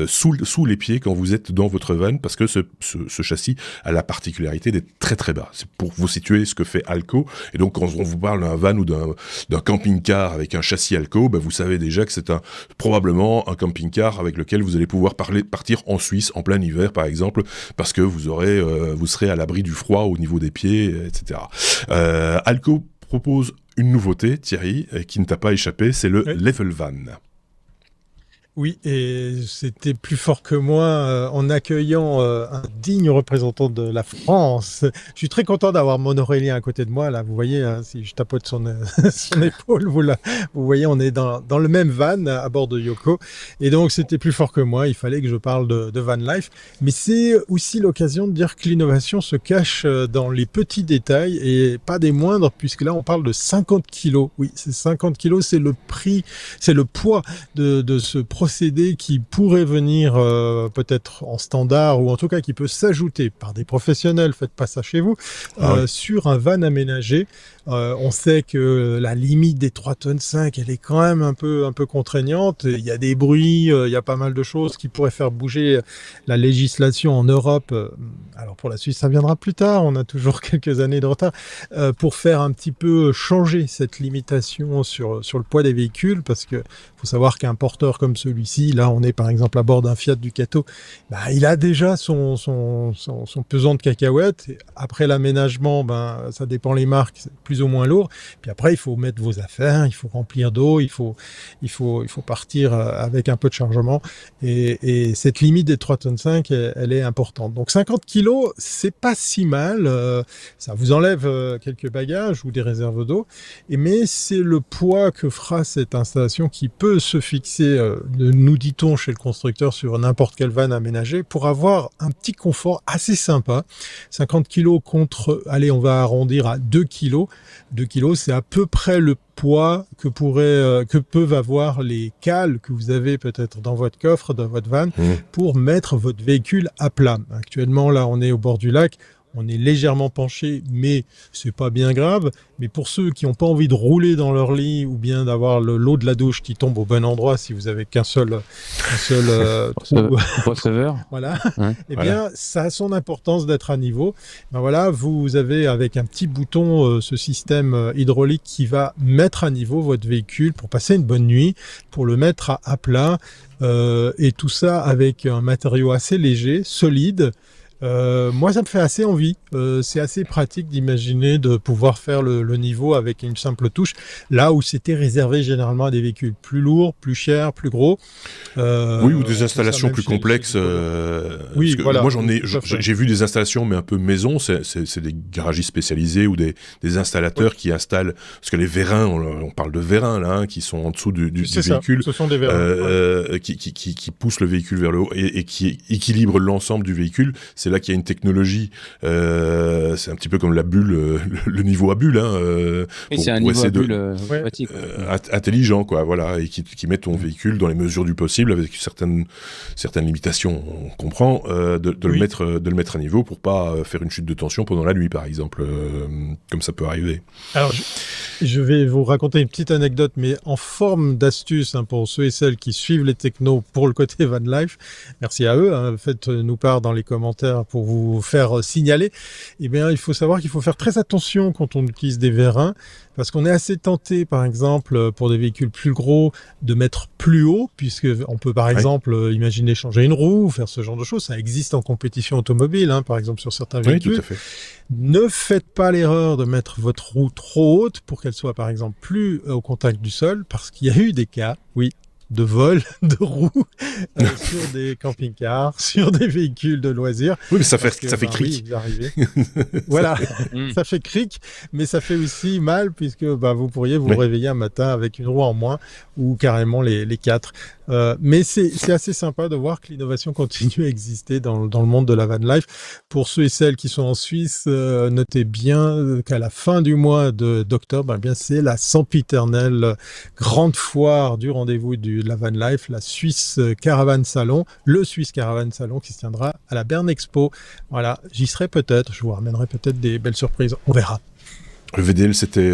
sous les pieds quand vous êtes dans votre van, parce que ce châssis a la particularité d'être très très bas. C'est pour vous situer ce que fait Alco. Et donc quand on vous parle d'un van ou d'un camping-car avec un châssis Alco, bah vous savez déjà que c'est probablement un camping-car avec lequel vous allez pouvoir partir en Suisse en plein hiver par exemple, parce que vous serez à l'abri du froid au niveau des pieds, etc. Alco propose une nouveauté, Thierry, qui ne t'a pas échappé, c'est le Level Van. Oui, et c'était plus fort que moi en accueillant un digne représentant de la France. Je suis très content d'avoir mon Aurélien à côté de moi. Là, vous voyez, hein, si je tapote son épaule, vous voyez, on est dans le même van à bord de Yoko. Et donc, c'était plus fort que moi. Il fallait que je parle de van life. Mais c'est aussi l'occasion de dire que l'innovation se cache dans les petits détails et pas des moindres, puisque là, on parle de 50 kilos. Oui, c'est 50 kilos, c'est le prix, c'est le poids de ce procédé qui pourrait venir peut-être en standard ou en tout cas qui peut s'ajouter par des professionnels, faites pas ça chez vous, sur un van aménagé. On sait que la limite des 3,5 tonnes, elle est quand même un peu contraignante. Il y a des bruits, il y a pas mal de choses qui pourraient faire bouger la législation en Europe. Alors pour la Suisse, ça viendra plus tard, on a toujours quelques années de retard, pour faire un petit peu changer cette limitation sur le poids des véhicules, parce que faut savoir qu'un porteur comme celui-ci, là on est par exemple à bord d'un Fiat Ducato, bah, il a déjà son pesant de cacahuètes. Après l'aménagement, ben, ça dépend les marques, c'est plus ou moins lourd. Puis après, il faut mettre vos affaires, il faut remplir d'eau, il faut partir avec un peu de chargement. Et cette limite des 3,5 tonnes, elle est importante. Donc 50 kilos, c'est pas si mal. Ça vous enlève quelques bagages ou des réserves d'eau. Mais c'est le poids que fera cette installation qui peut se fixer, nous dit-on chez le constructeur, sur n'importe quel van aménagé pour avoir un petit confort assez sympa. 50 kilos contre, allez, on va arrondir à 2 kilos. 2 kilos, c'est à peu près le poids que peuvent avoir les cales que vous avez peut-être dans votre coffre, dans votre van, pour mettre votre véhicule à plat. Actuellement, là, on est au bord du lac. On est légèrement penché, mais c'est pas bien grave. Mais pour ceux qui n'ont pas envie de rouler dans leur lit ou bien d'avoir l'eau de la douche qui tombe au bon endroit, si vous avez qu'un seul receveur, voilà. Eh bien, ça a son importance d'être à niveau. Ben voilà, vous avez avec un petit bouton ce système hydraulique qui va mettre à niveau votre véhicule pour passer une bonne nuit, pour le mettre à plat, et tout ça avec un matériau assez léger, solide. Moi, ça me fait assez envie. C'est assez pratique d'imaginer de pouvoir faire le niveau avec une simple touche, là où c'était réservé généralement à des véhicules plus lourds, plus chers, plus gros. Oui, ou des installations plus complexes. Oui, voilà. Moi, j'ai vu des installations, mais un peu maison. C'est des garagistes spécialisés ou des installateurs qui installent. Parce que les vérins, on parle de vérins là, hein, qui sont en dessous du véhicule. Ce sont des vérins. Qui poussent le véhicule vers le haut et qui équilibrent l'ensemble du véhicule. C'est là qu'il y a une technologie, c'est un petit peu comme la bulle, le niveau à bulle, hein, et c'est un niveau à bulle intelligent, quoi, voilà, et qui met ton véhicule dans les mesures du possible avec certaines limitations, on comprend, de le mettre à niveau pour pas faire une chute de tension pendant la nuit, par exemple, comme ça peut arriver. Alors, je vais vous raconter une petite anecdote, mais en forme d'astuce, hein, pour ceux et celles qui suivent les technos pour le côté van life. Merci à eux, hein, faites-nous part dans les commentaires pour vous faire signaler. Eh bien, il faut savoir qu'il faut faire très attention quand on utilise des vérins, parce qu'on est assez tenté, par exemple, pour des véhicules plus gros, de mettre plus haut, puisque on peut, par exemple, imaginer changer une roue, faire ce genre de choses. Ça existe en compétition automobile, hein, par exemple, sur certains véhicules. Oui, tout à fait. Ne faites pas l'erreur de mettre votre roue trop haute pour qu'elle soit, par exemple, plus au contact du sol, parce qu'il y a eu des cas, oui, de vol de roues sur des camping-cars, sur des véhicules de loisirs. Oui, mais ça fait cric. Oui, vous arrivez. Voilà, ça fait cric, mais ça fait aussi mal puisque vous pourriez vous réveiller un matin avec une roue en moins ou carrément les quatre. Mais c'est assez sympa de voir que l'innovation continue à exister dans le monde de la van life. Pour ceux et celles qui sont en Suisse, notez bien qu'à la fin du mois d'octobre, c'est la sempiternelle grande foire du rendez-vous de la van life, la Swiss Caravan Salon, le Swiss Caravan Salon qui se tiendra à la Bern Expo. Voilà, j'y serai peut-être, je vous ramènerai peut-être des belles surprises, on verra. Le VDL, c'était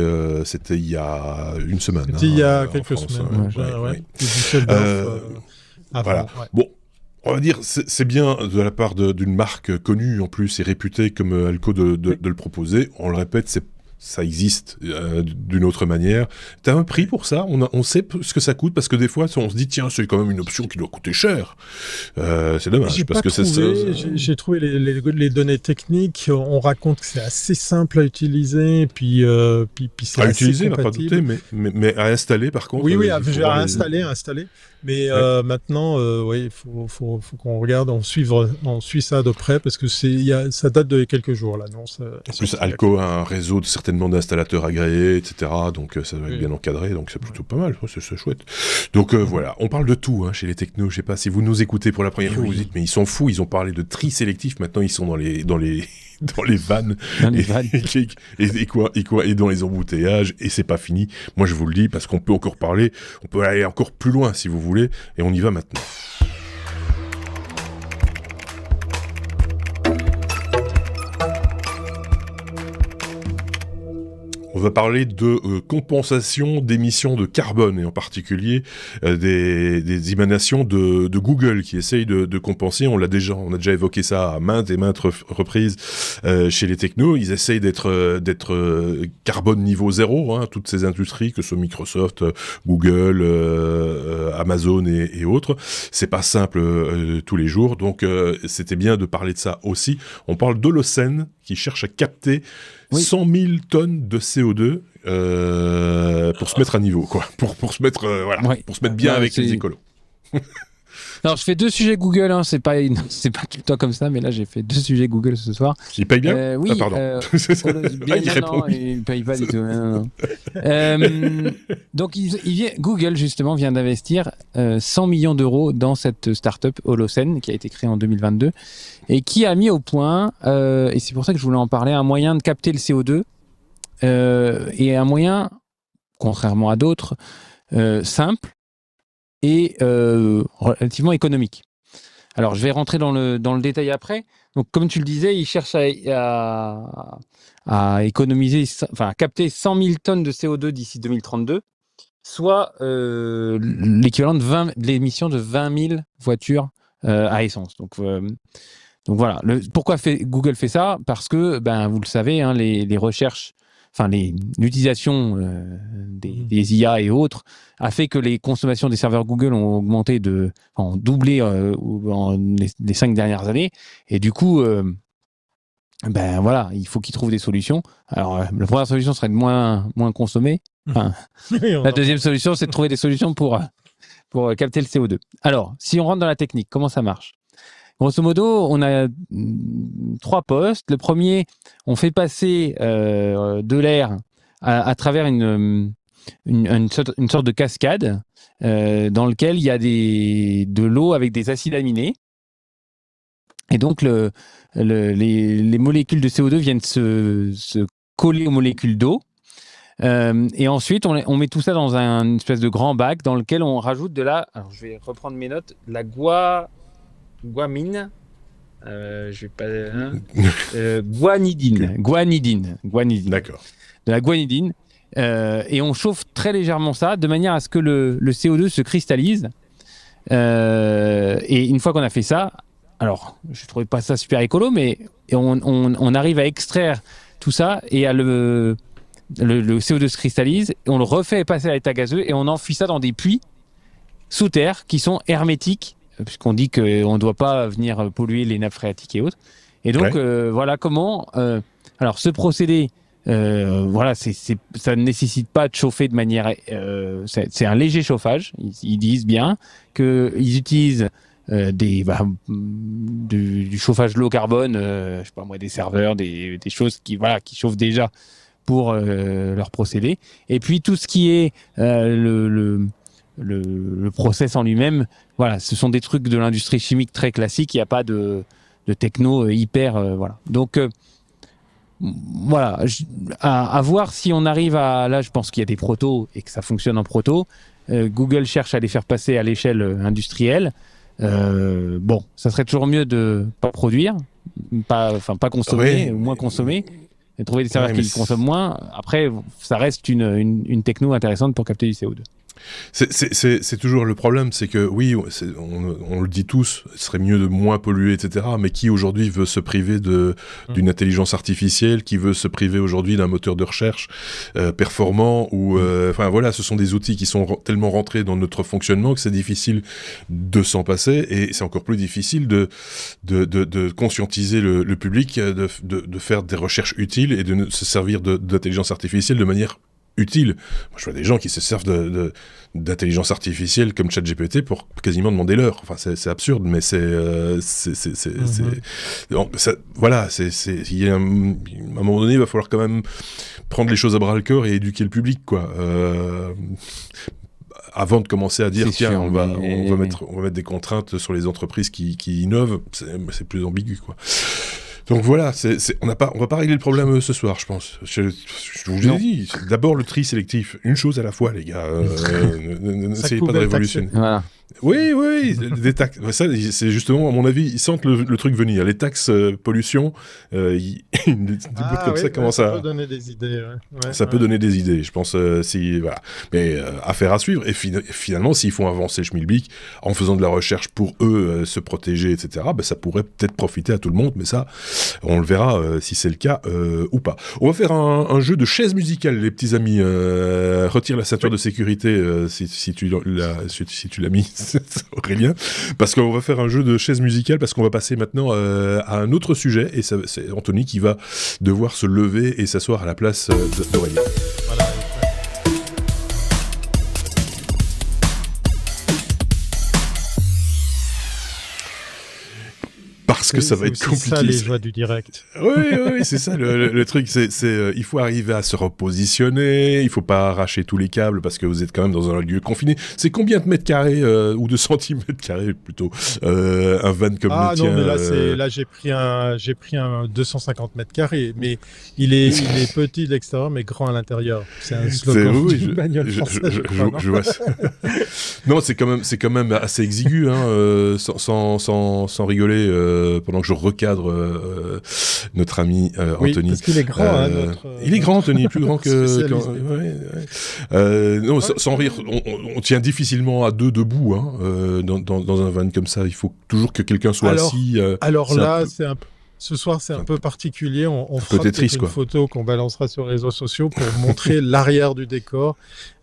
il y a une semaine. C'était il y a quelques semaines. Voilà. Ouais. Bon, on va dire, c'est bien de la part d'une marque connue en plus et réputée comme Alco de le proposer. On le répète, ça existe d'une autre manière. T'as un prix pour ça? On sait ce que ça coûte, parce que des fois on se dit tiens, c'est quand même une option qui doit coûter cher. C'est dommage parce que j'ai trouvé les données techniques. On raconte que c'est assez simple à utiliser, puis c'est à assez utiliser, on va pas compatible. douter, mais à installer par contre. Oui, à installer. Mais maintenant, il faut qu'on regarde, on suit ça de près parce que ça date de quelques jours l'annonce. En plus, Alco a un réseau certainement d'installateurs agréés, etc. Donc ça va être bien encadré, donc c'est plutôt pas mal. C'est chouette. Donc voilà, on parle de tout chez les technos. Je sais pas si vous nous écoutez pour la première fois, vous dites mais ils sont fous. Ils ont parlé de tri sélectif. Maintenant, ils sont dans les vannes et dans les embouteillages, et c'est pas fini. Moi je vous le dis parce qu'on peut encore parler, on peut aller encore plus loin si vous voulez, et on y va maintenant. On va parler de compensation d'émissions de carbone, et en particulier des émanations de Google qui essayent de compenser. On a déjà évoqué ça à maintes et maintes reprises chez les technos. Ils essayent d'être carbone niveau zéro, toutes ces industries, que ce soit Microsoft, Google, Amazon et autres. C'est pas simple tous les jours, donc c'était bien de parler de ça aussi. On parle d'Holocene qui cherche à capter 100 000 tonnes de CO2 pour se mettre à niveau, quoi. Pour se mettre, pour se mettre bien avec les écolos. Alors, je fais 2 sujets Google, c'est pas tout le temps comme ça, mais là, j'ai fait 2 sujets Google ce soir. Il paye bien? Oui. Pardon. Il paye pas du tout. Non. Donc, Google, justement, vient d'investir 100 millions d'euros dans cette start-up Holocene, qui a été créée en 2022, et qui a mis au point, et c'est pour ça que je voulais en parler, un moyen de capter le CO2, et un moyen, contrairement à d'autres, simple, et relativement économique. Alors, je vais rentrer dans le détail après. Donc, comme tu le disais, ils cherchent à économiser, à capter 100 000 tonnes de CO2 d'ici 2032, soit l'équivalent de l'émission de 20 000 voitures à essence. Donc voilà. Pourquoi Google fait ça? Parce que, vous le savez, les recherches, l'utilisation des IA et autres a fait que les consommations des serveurs Google ont augmenté ont doublé les 5 dernières années. Et du coup, il faut qu'ils trouvent des solutions. Alors, la première solution serait de moins consommer. La deuxième solution, c'est de trouver des solutions pour capter le CO2. Alors, si on rentre dans la technique, comment ça marche? Grosso modo, on a 3 postes. Le premier, on fait passer de l'air à travers une sorte de cascade dans lequel il y a de l'eau avec des acides aminés. Et donc, les molécules de CO2 viennent se coller aux molécules d'eau. Et ensuite, on met tout ça dans une espèce de grand bac dans lequel on rajoute alors je vais reprendre mes notes, la guanidine. D'accord. De la guanidine. Et on chauffe très légèrement ça de manière à ce que le CO2 se cristallise. Et une fois qu'on a fait ça, alors je ne trouvais pas ça super écolo, mais on arrive à extraire tout ça et le CO2 se cristallise et on le refait passer à l'état gazeux et on enfuit ça dans des puits sous terre qui sont hermétiques, puisqu'on dit qu'on ne doit pas venir polluer les nappes phréatiques et autres. Et donc, voilà comment... alors, ce procédé Voilà, ça ne nécessite pas de chauffer de manière. C'est un léger chauffage. Ils disent bien qu'ils utilisent du chauffage low carbone, je sais pas moi, des serveurs, des choses qui chauffent déjà pour leur procédé. Et puis tout ce qui est le process en lui-même, voilà, ce sont des trucs de l'industrie chimique très classique. Il n'y a pas de techno hyper, voilà. Donc voilà, à voir si on arrive à... Là, je pense qu'il y a des protos et que ça fonctionne en proto. Google cherche à les faire passer à l'échelle industrielle. Bon, ça serait toujours mieux de pas produire, pas consommer, moins consommer, et trouver des serveurs qui consomment moins. Après, ça reste une techno intéressante pour capter du CO2. C'est toujours le problème, c'est que oui, on le dit tous, ce serait mieux de moins polluer, etc. Mais qui aujourd'hui veut se priver d'une intelligence artificielle, qui veut se priver aujourd'hui d'un moteur de recherche performant ou enfin voilà, ce sont des outils qui sont tellement rentrés dans notre fonctionnement que c'est difficile de s'en passer, et c'est encore plus difficile de conscientiser le public, de faire des recherches utiles et de se servir d'intelligence artificielle de manière utile. Moi, je vois des gens qui se servent d'intelligence artificielle comme ChatGPT pour quasiment demander l'heure. Enfin, c'est absurde, mais voilà, il y a à un moment donné, il va falloir quand même prendre les choses à bras le corps et éduquer le public, quoi. Avant de commencer à dire, tiens, on va mettre des contraintes sur les entreprises qui innovent, c'est plus ambigu, quoi. Donc voilà, on va pas régler le problème ce soir, je pense. Je vous l'ai dit, d'abord le tri sélectif, une chose à la fois, les gars. N'essayez pas de révolutionner. Voilà. Oui, des taxes. Ça, c'est justement, à mon avis, ils sentent le truc venir. Les taxes pollution, des bouts comme ça commencent à... Ça peut donner des idées. Ça peut donner des idées, je pense. Voilà. Mais affaire à suivre. Et finalement, s'ils font avancer le schmilblick en faisant de la recherche pour eux, se protéger, etc., ben, ça pourrait peut-être profiter à tout le monde. Mais ça, on le verra si c'est le cas ou pas. On va faire un jeu de chaises musicales, les petits amis. Retire la ceinture de sécurité si tu l'as mis. Aurélien, parce qu'on va faire un jeu de chaises musicales, parce qu'on va passer maintenant à un autre sujet, et c'est Anthony qui va devoir se lever et s'asseoir à la place d'Aurélien. Voilà. Parce que ça va être compliqué. C'est ça les joies du direct. Oui, c'est ça le truc. Il faut arriver à se repositionner. Il faut pas arracher tous les câbles parce que vous êtes quand même dans un lieu confiné. C'est combien de mètres carrés ou de centimètres carrés plutôt un van comme le tien. Non, mais là j'ai pris un 250 mètres carrés, mais il est petit de l'extérieur mais grand à l'intérieur. C'est un slogan d'une bagnole française. Je vois ça. Non, c'est quand même assez exigu, hein, sans rigoler. Pendant que je recadre notre ami Anthony. Parce qu'il est grand. Il est grand, Anthony, plus grand que... non, sans rire, on tient difficilement à deux debout dans un van comme ça. Il faut toujours que quelqu'un soit assis. Alors là, ce soir, c'est un peu particulier. On fera peut-être une photo qu'on balancera sur les réseaux sociaux pour montrer l'arrière du décor.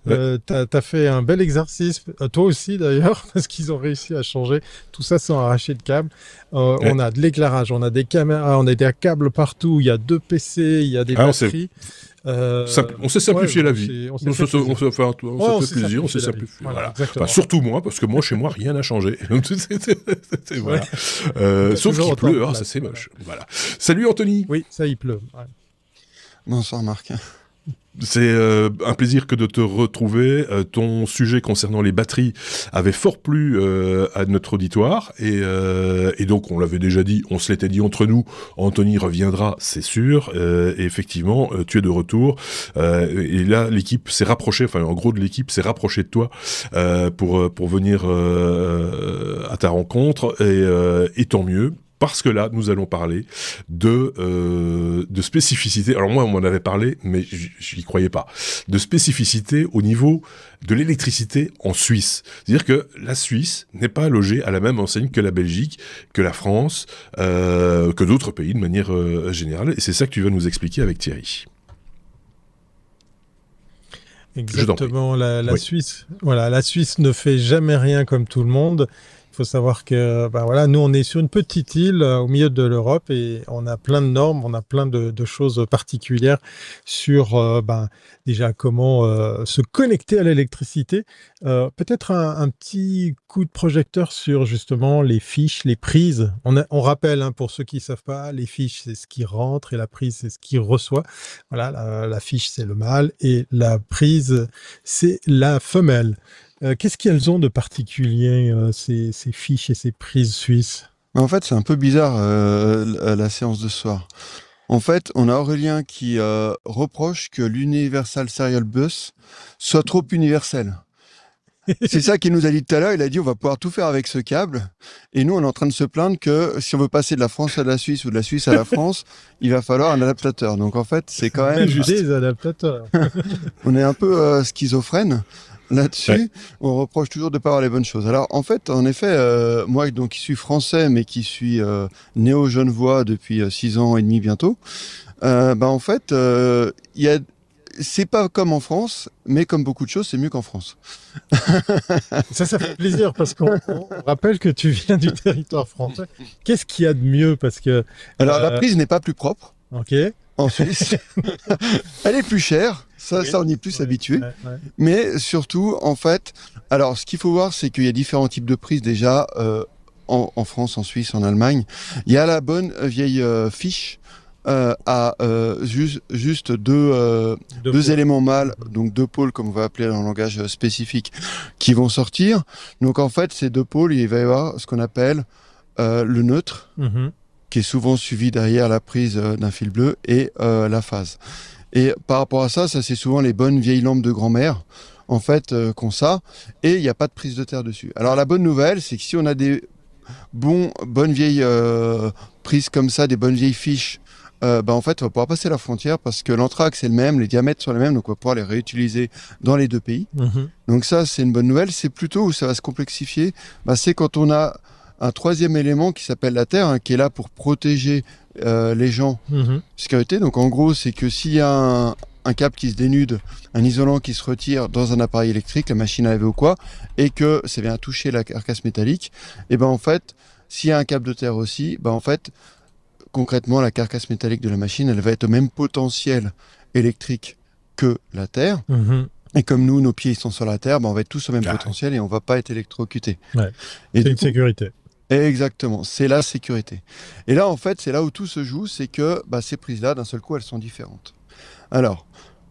T'as fait un bel exercice, toi aussi d'ailleurs, parce qu'ils ont réussi à changer tout ça sans arracher de câble. On a de l'éclairage, on a des caméras, on a des câbles partout, il y a 2 PC, il y a des batteries. On s'est simplifié la vie. On s'est fait plaisir, on s'est simplifié. Voilà. Enfin, surtout moi, parce que moi, chez moi, rien n'a changé. Voilà. Sauf qu'il pleut, ça c'est moche. Voilà. Salut Anthony. Oui, ça il pleut. Ouais. Bonsoir Marc. C'est un plaisir que de te retrouver. Ton sujet concernant les batteries avait fort plu à notre auditoire et donc on l'avait déjà dit, on se l'était dit entre nous, Anthony reviendra, c'est sûr. Et effectivement, tu es de retour. Et là, l'équipe s'est rapprochée, enfin en gros de l'équipe s'est rapprochée de toi pour venir à ta rencontre et tant mieux. Parce que là, nous allons parler de spécificité. Alors moi, on m'en avait parlé, mais j'y croyais pas. De spécificité au niveau de l'électricité en Suisse. C'est-à-dire que la Suisse n'est pas logée à la même enseigne que la Belgique, que la France, que d'autres pays de manière générale. Et c'est ça que tu vas nous expliquer avec Thierry. Exactement. La Suisse, voilà, la Suisse ne fait jamais rien comme tout le monde. faut savoir que voilà, nous on est sur une petite île au milieu de l'Europe et on a plein de normes, on a plein de choses particulières sur déjà comment se connecter à l'électricité. Peut-être un petit coup de projecteur sur justement les fiches, les prises. On rappelle, hein, pour ceux qui ne savent pas, les fiches c'est ce qui rentre et la prise c'est ce qui reçoit. Voilà, la fiche c'est le mâle et la prise c'est la femelle. Qu'est-ce qu'elles ont de particulier, ces fiches et ces prises suisses? En fait, c'est un peu bizarre la séance de ce soir. En fait, on a Aurélien qui reproche que l'Universal Serial Bus soit trop universel. C'est ça qu'il nous a dit tout à l'heure. Il a dit on va pouvoir tout faire avec ce câble. Et nous, on est en train de se plaindre que si on veut passer de la France à la Suisse ou de la Suisse à la France, il va falloir un adaptateur. Donc en fait, c'est quand même juste des adaptateurs. On est un peu schizophrène là-dessus. Ouais. On reproche toujours de ne pas avoir les bonnes choses. Alors en fait, en effet, moi donc qui suis français mais qui suis néo-genevois depuis 6 ans et demi bientôt, en fait, c'est pas comme en France, mais comme beaucoup de choses, c'est mieux qu'en France. Ça fait plaisir parce qu'on rappelle que tu viens du territoire français. Qu'est-ce qu'il y a de mieux parce que alors la prise n'est pas plus propre. Ok. En Suisse, elle est plus chère. Ça, on y est plus habitué. Ouais. Mais surtout, en fait, alors ce qu'il faut voir, c'est qu'il y a différents types de prises déjà en France, en Suisse, en Allemagne. Il y a la bonne vieille fiche. Juste deux éléments mâles, donc 2 pôles comme on va appeler dans le langage spécifique, qui vont sortir. Donc en fait, ces 2 pôles, il va y avoir ce qu'on appelle le neutre, qui est souvent suivi derrière la prise d'un fil bleu, et la phase. Et par rapport à ça, c'est souvent les bonnes vieilles lampes de grand-mère, en fait, qu'ont ça, et il n'y a pas de prise de terre dessus. Alors la bonne nouvelle, c'est que si on a des bonnes vieilles prises comme ça, des bonnes vieilles fiches, en fait, on va pouvoir passer la frontière parce que l'anthrax est le même, les diamètres sont les mêmes, donc on va pouvoir les réutiliser dans les 2 pays. Donc ça, c'est une bonne nouvelle. C'est plutôt où ça va se complexifier, c'est quand on a un 3e élément qui s'appelle la terre, hein, qui est là pour protéger les gens, sécurité. Donc en gros, c'est que s'il y a un câble qui se dénude, un isolant qui se retire dans un appareil électrique, la machine à laver ou quoi, et que ça vient toucher la carcasse métallique, et en fait, s'il y a un câble de terre aussi, en fait, concrètement, la carcasse métallique de la machine, elle va être au même potentiel électrique que la terre. Et comme nous, nos pieds ils sont sur la terre, on va être tous au même potentiel et on ne va pas être électrocuté. Ouais. C'est une sécurité. Exactement, c'est la sécurité. Et là, en fait, c'est là où tout se joue, c'est que ces prises-là, d'un seul coup, elles sont différentes. Alors,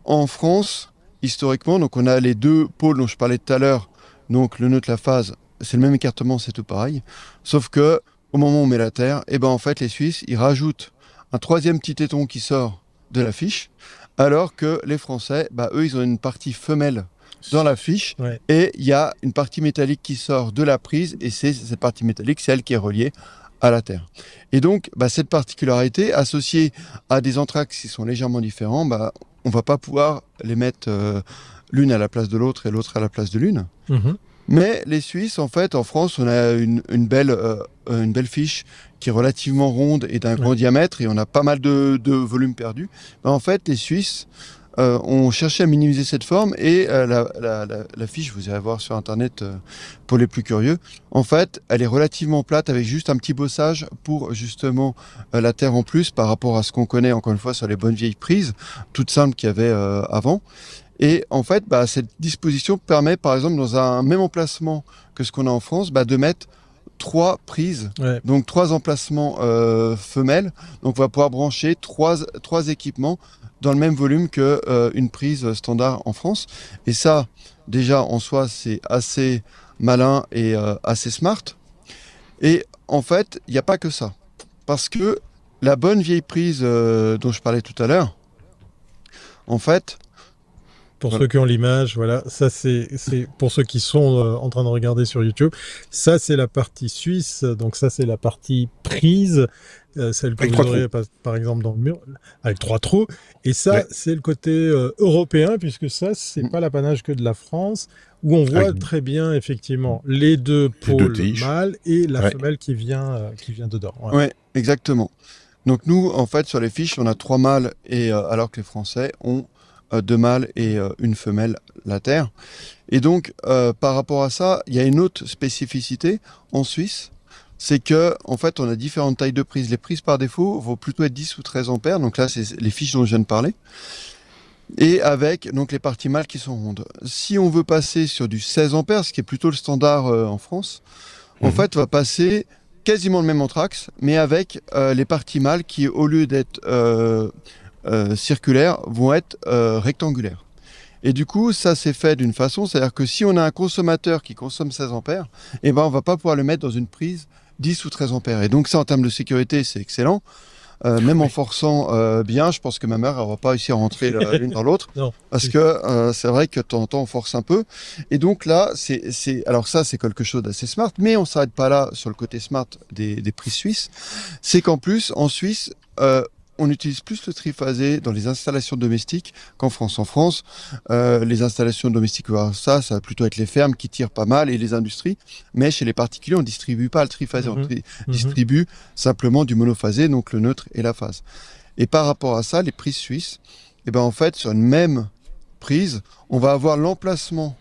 en France, historiquement, donc on a les 2 pôles dont je parlais tout à l'heure, donc le neutre, la phase, c'est le même écartement, c'est tout pareil, sauf que au moment où on met la terre, en fait, les Suisses, ils rajoutent un 3e petit téton qui sort de la fiche, alors que les Français, eux, ils ont une partie femelle dans la fiche, et il y a une partie métallique qui sort de la prise, et c'est cette partie métallique, c'est elle qui est reliée à la terre. Et donc, cette particularité, associée à des anthrax qui sont légèrement différents, on ne va pas pouvoir les mettre l'une à la place de l'autre et l'autre à la place de l'une. Mais les Suisses, en fait, en France, on a une belle fiche qui est relativement ronde et d'un grand diamètre, et on a pas mal de volume perdu. En fait, les Suisses ont cherché à minimiser cette forme, et la fiche, vous irez voir sur Internet pour les plus curieux, en fait, elle est relativement plate avec juste un petit bossage pour justement la terre en plus par rapport à ce qu'on connaît, encore une fois, sur les bonnes vieilles prises, toutes simples qu'il y avait avant. Et en fait, cette disposition permet, par exemple, dans un même emplacement que ce qu'on a en France, de mettre 3 prises, donc 3 emplacements femelles. Donc on va pouvoir brancher 3 équipements dans le même volume qu'une prise standard en France. Et ça, déjà, en soi, c'est assez malin et assez smart. Et en fait, il n'y a pas que ça. Parce que la bonne vieille prise dont je parlais tout à l'heure, en fait... Pour ceux qui ont l'image, voilà, ça c'est pour ceux qui sont en train de regarder sur YouTube, ça c'est la partie suisse, donc ça c'est la partie prise, celle que vous aurez par exemple dans le mur, avec 3 trous, et ça c'est le côté européen, puisque ça c'est pas l'apanage que de la France, où on voit très bien effectivement les 2 pôles mâles et la femelle qui vient dedans. Ouais, exactement. Donc nous, en fait, sur les fiches, on a 3 mâles, et alors que les Français ont deux mâles et une femelle latère. Et donc, par rapport à ça, il y a une autre spécificité en Suisse, c'est que en fait, on a différentes tailles de prises. Les prises par défaut vont plutôt être 10 ou 13 ampères. Donc là, c'est les fiches dont je viens de parler. Et avec donc les parties mâles qui sont rondes. Si on veut passer sur du 16 ampères, ce qui est plutôt le standard en France, en fait, on va passer quasiment le même anthrax, mais avec les parties mâles qui, au lieu d'être circulaires, vont être rectangulaires. Et du coup, ça c'est fait d'une façon, c'est-à-dire que si on a un consommateur qui consomme 16 ampères, eh ben, on va pas pouvoir le mettre dans une prise 10 ou 13 ampères. Et donc ça, en termes de sécurité, c'est excellent. Même en forçant bien, je pense que ma mère n'aura pas réussi à rentrer l'une dans l'autre, parce que c'est vrai que de temps en temps on force un peu. Et donc là, alors ça c'est quelque chose d'assez smart, mais on s'arrête pas là sur le côté smart des prises suisses. C'est qu'en plus en Suisse, on utilise plus le triphasé dans les installations domestiques qu'en France. En France, les installations domestiques, ça va plutôt être les fermes qui tirent pas mal et les industries. Mais chez les particuliers, on ne distribue pas le triphasé. On distribue simplement du monophasé, donc le neutre et la phase. Et par rapport à ça, les prises suisses, eh ben, en fait, sur une même prise, on va avoir l'emplacement.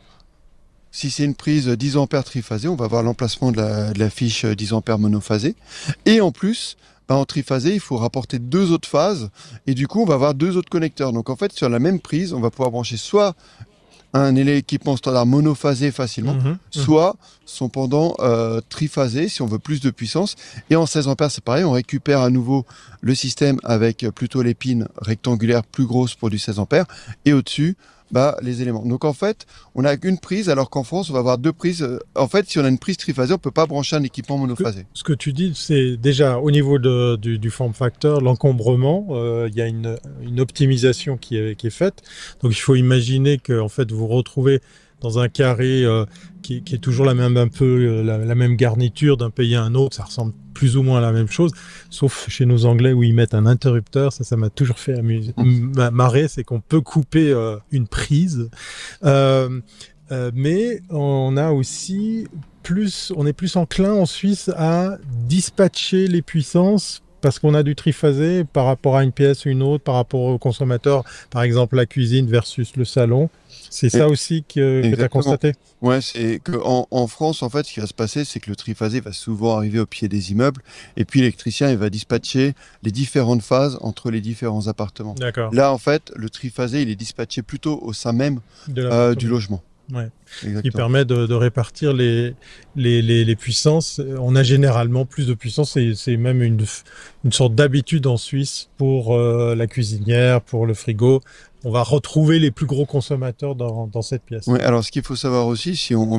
Si c'est une prise 10 ampères triphasé, on va avoir l'emplacement de la fiche 10 ampères monophasé. Et en plus, en triphasé, il faut rapporter deux autres phases et du coup, on va avoir deux autres connecteurs. Donc en fait, sur la même prise, on va pouvoir brancher soit un équipement standard monophasé facilement, soit son pendant triphasé si on veut plus de puissance. Et en 16 ampères, c'est pareil, on récupère à nouveau le système avec plutôt les pins rectangulaires plus grosses pour du 16 ampères et au-dessus, les éléments. Donc en fait, on n'a qu'une prise, alors qu'en France, on va avoir deux prises. En fait, si on a une prise triphasée, on ne peut pas brancher un équipement monophasé. Ce que tu dis, c'est déjà au niveau du form factor, l'encombrement, il y a une optimisation qui est faite. Donc il faut imaginer que en fait, vous retrouvez dans un carré qui est toujours la même garniture d'un pays à un autre, ça ressemble plus ou moins à la même chose, sauf chez nos Anglais où ils mettent un interrupteur, ça m'a toujours fait marrer, c'est qu'on peut couper une prise, mais on a aussi on est plus enclin en Suisse à dispatcher les puissances parce qu'on a du triphasé par rapport à une pièce ou une autre, par rapport au consommateur, par exemple la cuisine versus le salon. C'est ça aussi que tu as constaté? Ouais, c'est qu'en France, en fait, ce qui va se passer, c'est que le triphasé va souvent arriver au pied des immeubles, et puis l'électricien, il va dispatcher les différentes phases entre les différents appartements. D'accord. Là, en fait, le triphasé, il est dispatché plutôt au sein même du logement. Ouais. Qui permet de répartir les puissances. On a généralement plus de puissance et c'est même une sorte d'habitude en Suisse pour la cuisinière, pour le frigo. On va retrouver les plus gros consommateurs dans cette pièce. Oui, alors ce qu'il faut savoir aussi,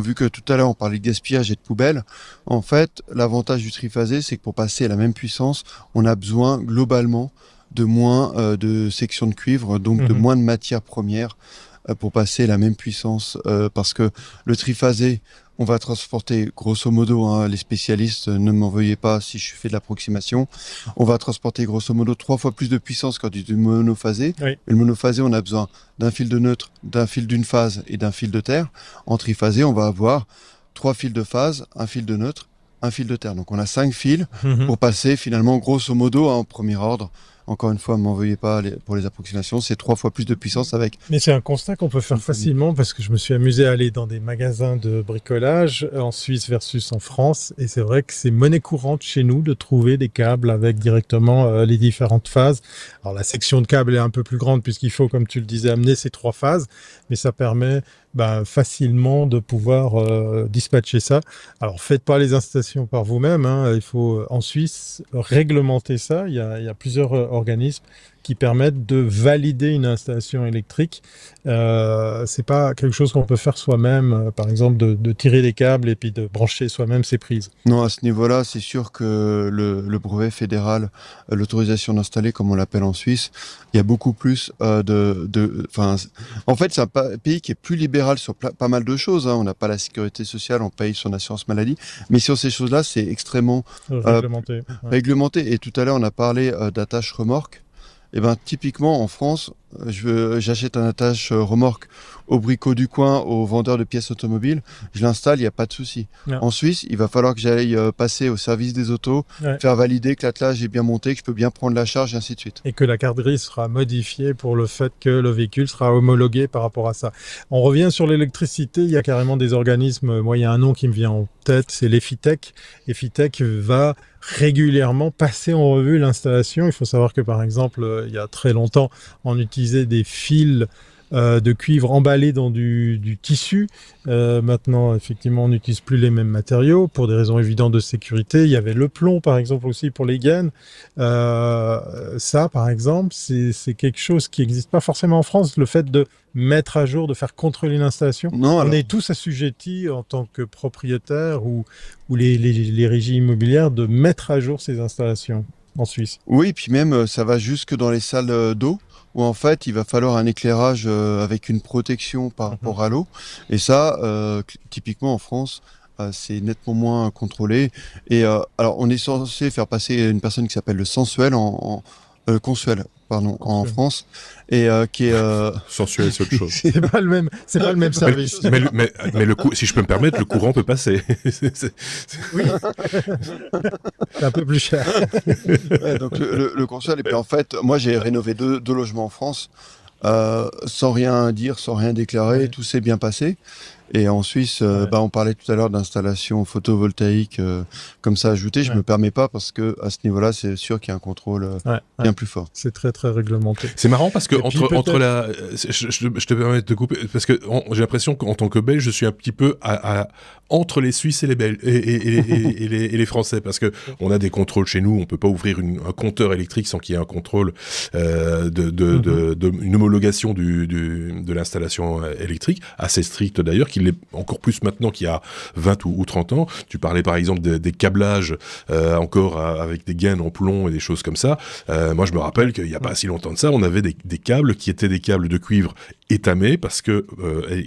vu que tout à l'heure on parlait de gaspillage et de poubelle, en fait, l'avantage du triphasé, c'est que pour passer à la même puissance, on a besoin globalement de moins de sections de cuivre, donc de moins de matières premières pour passer la même puissance, parce que le triphasé, on va transporter, grosso modo, les spécialistes, ne m'en veuillez pas si je fais de l'approximation, on va transporter grosso modo 3 fois plus de puissance que du monophasé. Oui. Et le monophasé, on a besoin d'un fil de neutre, d'un fil d'une phase et d'un fil de terre. En triphasé, on va avoir 3 fils de phase, un fil de neutre, un fil de terre. Donc on a 5 fils pour passer finalement grosso modo en premier ordre. Encore une fois, m'en veuillez pas pour les approximations, c'est 3 fois plus de puissance avec. Mais c'est un constat qu'on peut faire facilement parce que je me suis amusé à aller dans des magasins de bricolage en Suisse versus en France et c'est vrai que c'est monnaie courante chez nous de trouver des câbles avec directement les différentes phases. Alors la section de câble est un peu plus grande puisqu'il faut, comme tu le disais, amener ces 3 phases, mais ça permet facilement de pouvoir dispatcher ça. Alors faites pas les installations par vous-même, il faut en Suisse réglementer ça. Il y a plusieurs organismes qui permettent de valider une installation électrique. C'est pas quelque chose qu'on peut faire soi-même, par exemple de tirer les câbles et puis de brancher soi-même ses prises. Non, à ce niveau-là, c'est sûr que le brevet fédéral, l'autorisation d'installer, comme on l'appelle en Suisse, il y a beaucoup plus en fait, c'est un pays qui est plus libéral sur pas mal de choses. On n'a pas la sécurité sociale, on paye son assurance maladie, mais sur ces choses-là, c'est extrêmement réglementé. Et tout à l'heure, on a parlé d'attache remorque. Et typiquement en France, j'achète un attache remorque au bricot du coin, au vendeur de pièces automobiles, je l'installe, il n'y a pas de souci. Non. En Suisse, il va falloir que j'aille passer au service des autos, faire valider que l'attelage est bien monté, que je peux bien prendre la charge, et ainsi de suite. Et que la carte grise sera modifiée pour le fait que le véhicule sera homologué par rapport à ça. On revient sur l'électricité, il y a carrément des organismes, moi il y a un nom qui me vient en tête, c'est l'EFITEC. EFITEC va régulièrement passer en revue l'installation. Il faut savoir que par exemple, il y a très longtemps, on utilisait des fils de cuivre emballés dans du tissu. Maintenant, effectivement, on n'utilise plus les mêmes matériaux pour des raisons évidentes de sécurité. Il y avait le plomb, par exemple, aussi pour les gaines. Ça, par exemple, c'est quelque chose qui n'existe pas forcément en France, le fait de mettre à jour, de faire contrôler l'installation. On est tous assujettis en tant que propriétaires ou les régies immobilières de mettre à jour ces installations en Suisse. Oui, puis même, ça va jusque dans les salles d'eau, où en fait, il va falloir un éclairage avec une protection par rapport à l'eau. Et ça, typiquement en France, c'est nettement moins contrôlé. Et alors, on est censé faire passer une personne qui s'appelle le sensuel consuel, pardon, en France, et qui est sensuel, c'est autre chose. C'est pas le même service. Mais si je peux me permettre, le courant peut passer. Oui, c'est un peu plus cher. Ouais, donc le consuel, et puis en fait, moi j'ai rénové deux logements en France, sans rien dire, sans rien déclarer, tout s'est bien passé. Et en Suisse, on parlait tout à l'heure d'installation photovoltaïque comme ça ajoutée. Je me permets pas parce que à ce niveau-là, c'est sûr qu'il y a un contrôle bien plus fort. C'est très très réglementé. C'est marrant parce que je te permets de te couper parce que j'ai l'impression qu'en tant que Belge, je suis un petit peu entre les Suisses et les Belges et les Français parce que on a des contrôles chez nous. On peut pas ouvrir un compteur électrique sans qu'il y ait un contrôle une homologation de l'installation électrique assez stricte d'ailleurs. Qu'il l'est encore plus maintenant qu'il y a 20 ou 30 ans. Tu parlais par exemple des câblages encore avec des gaines en plomb et des choses comme ça. Moi je me rappelle qu'il n'y a pas si longtemps de ça, on avait des câbles qui étaient des câbles de cuivre étamés parce que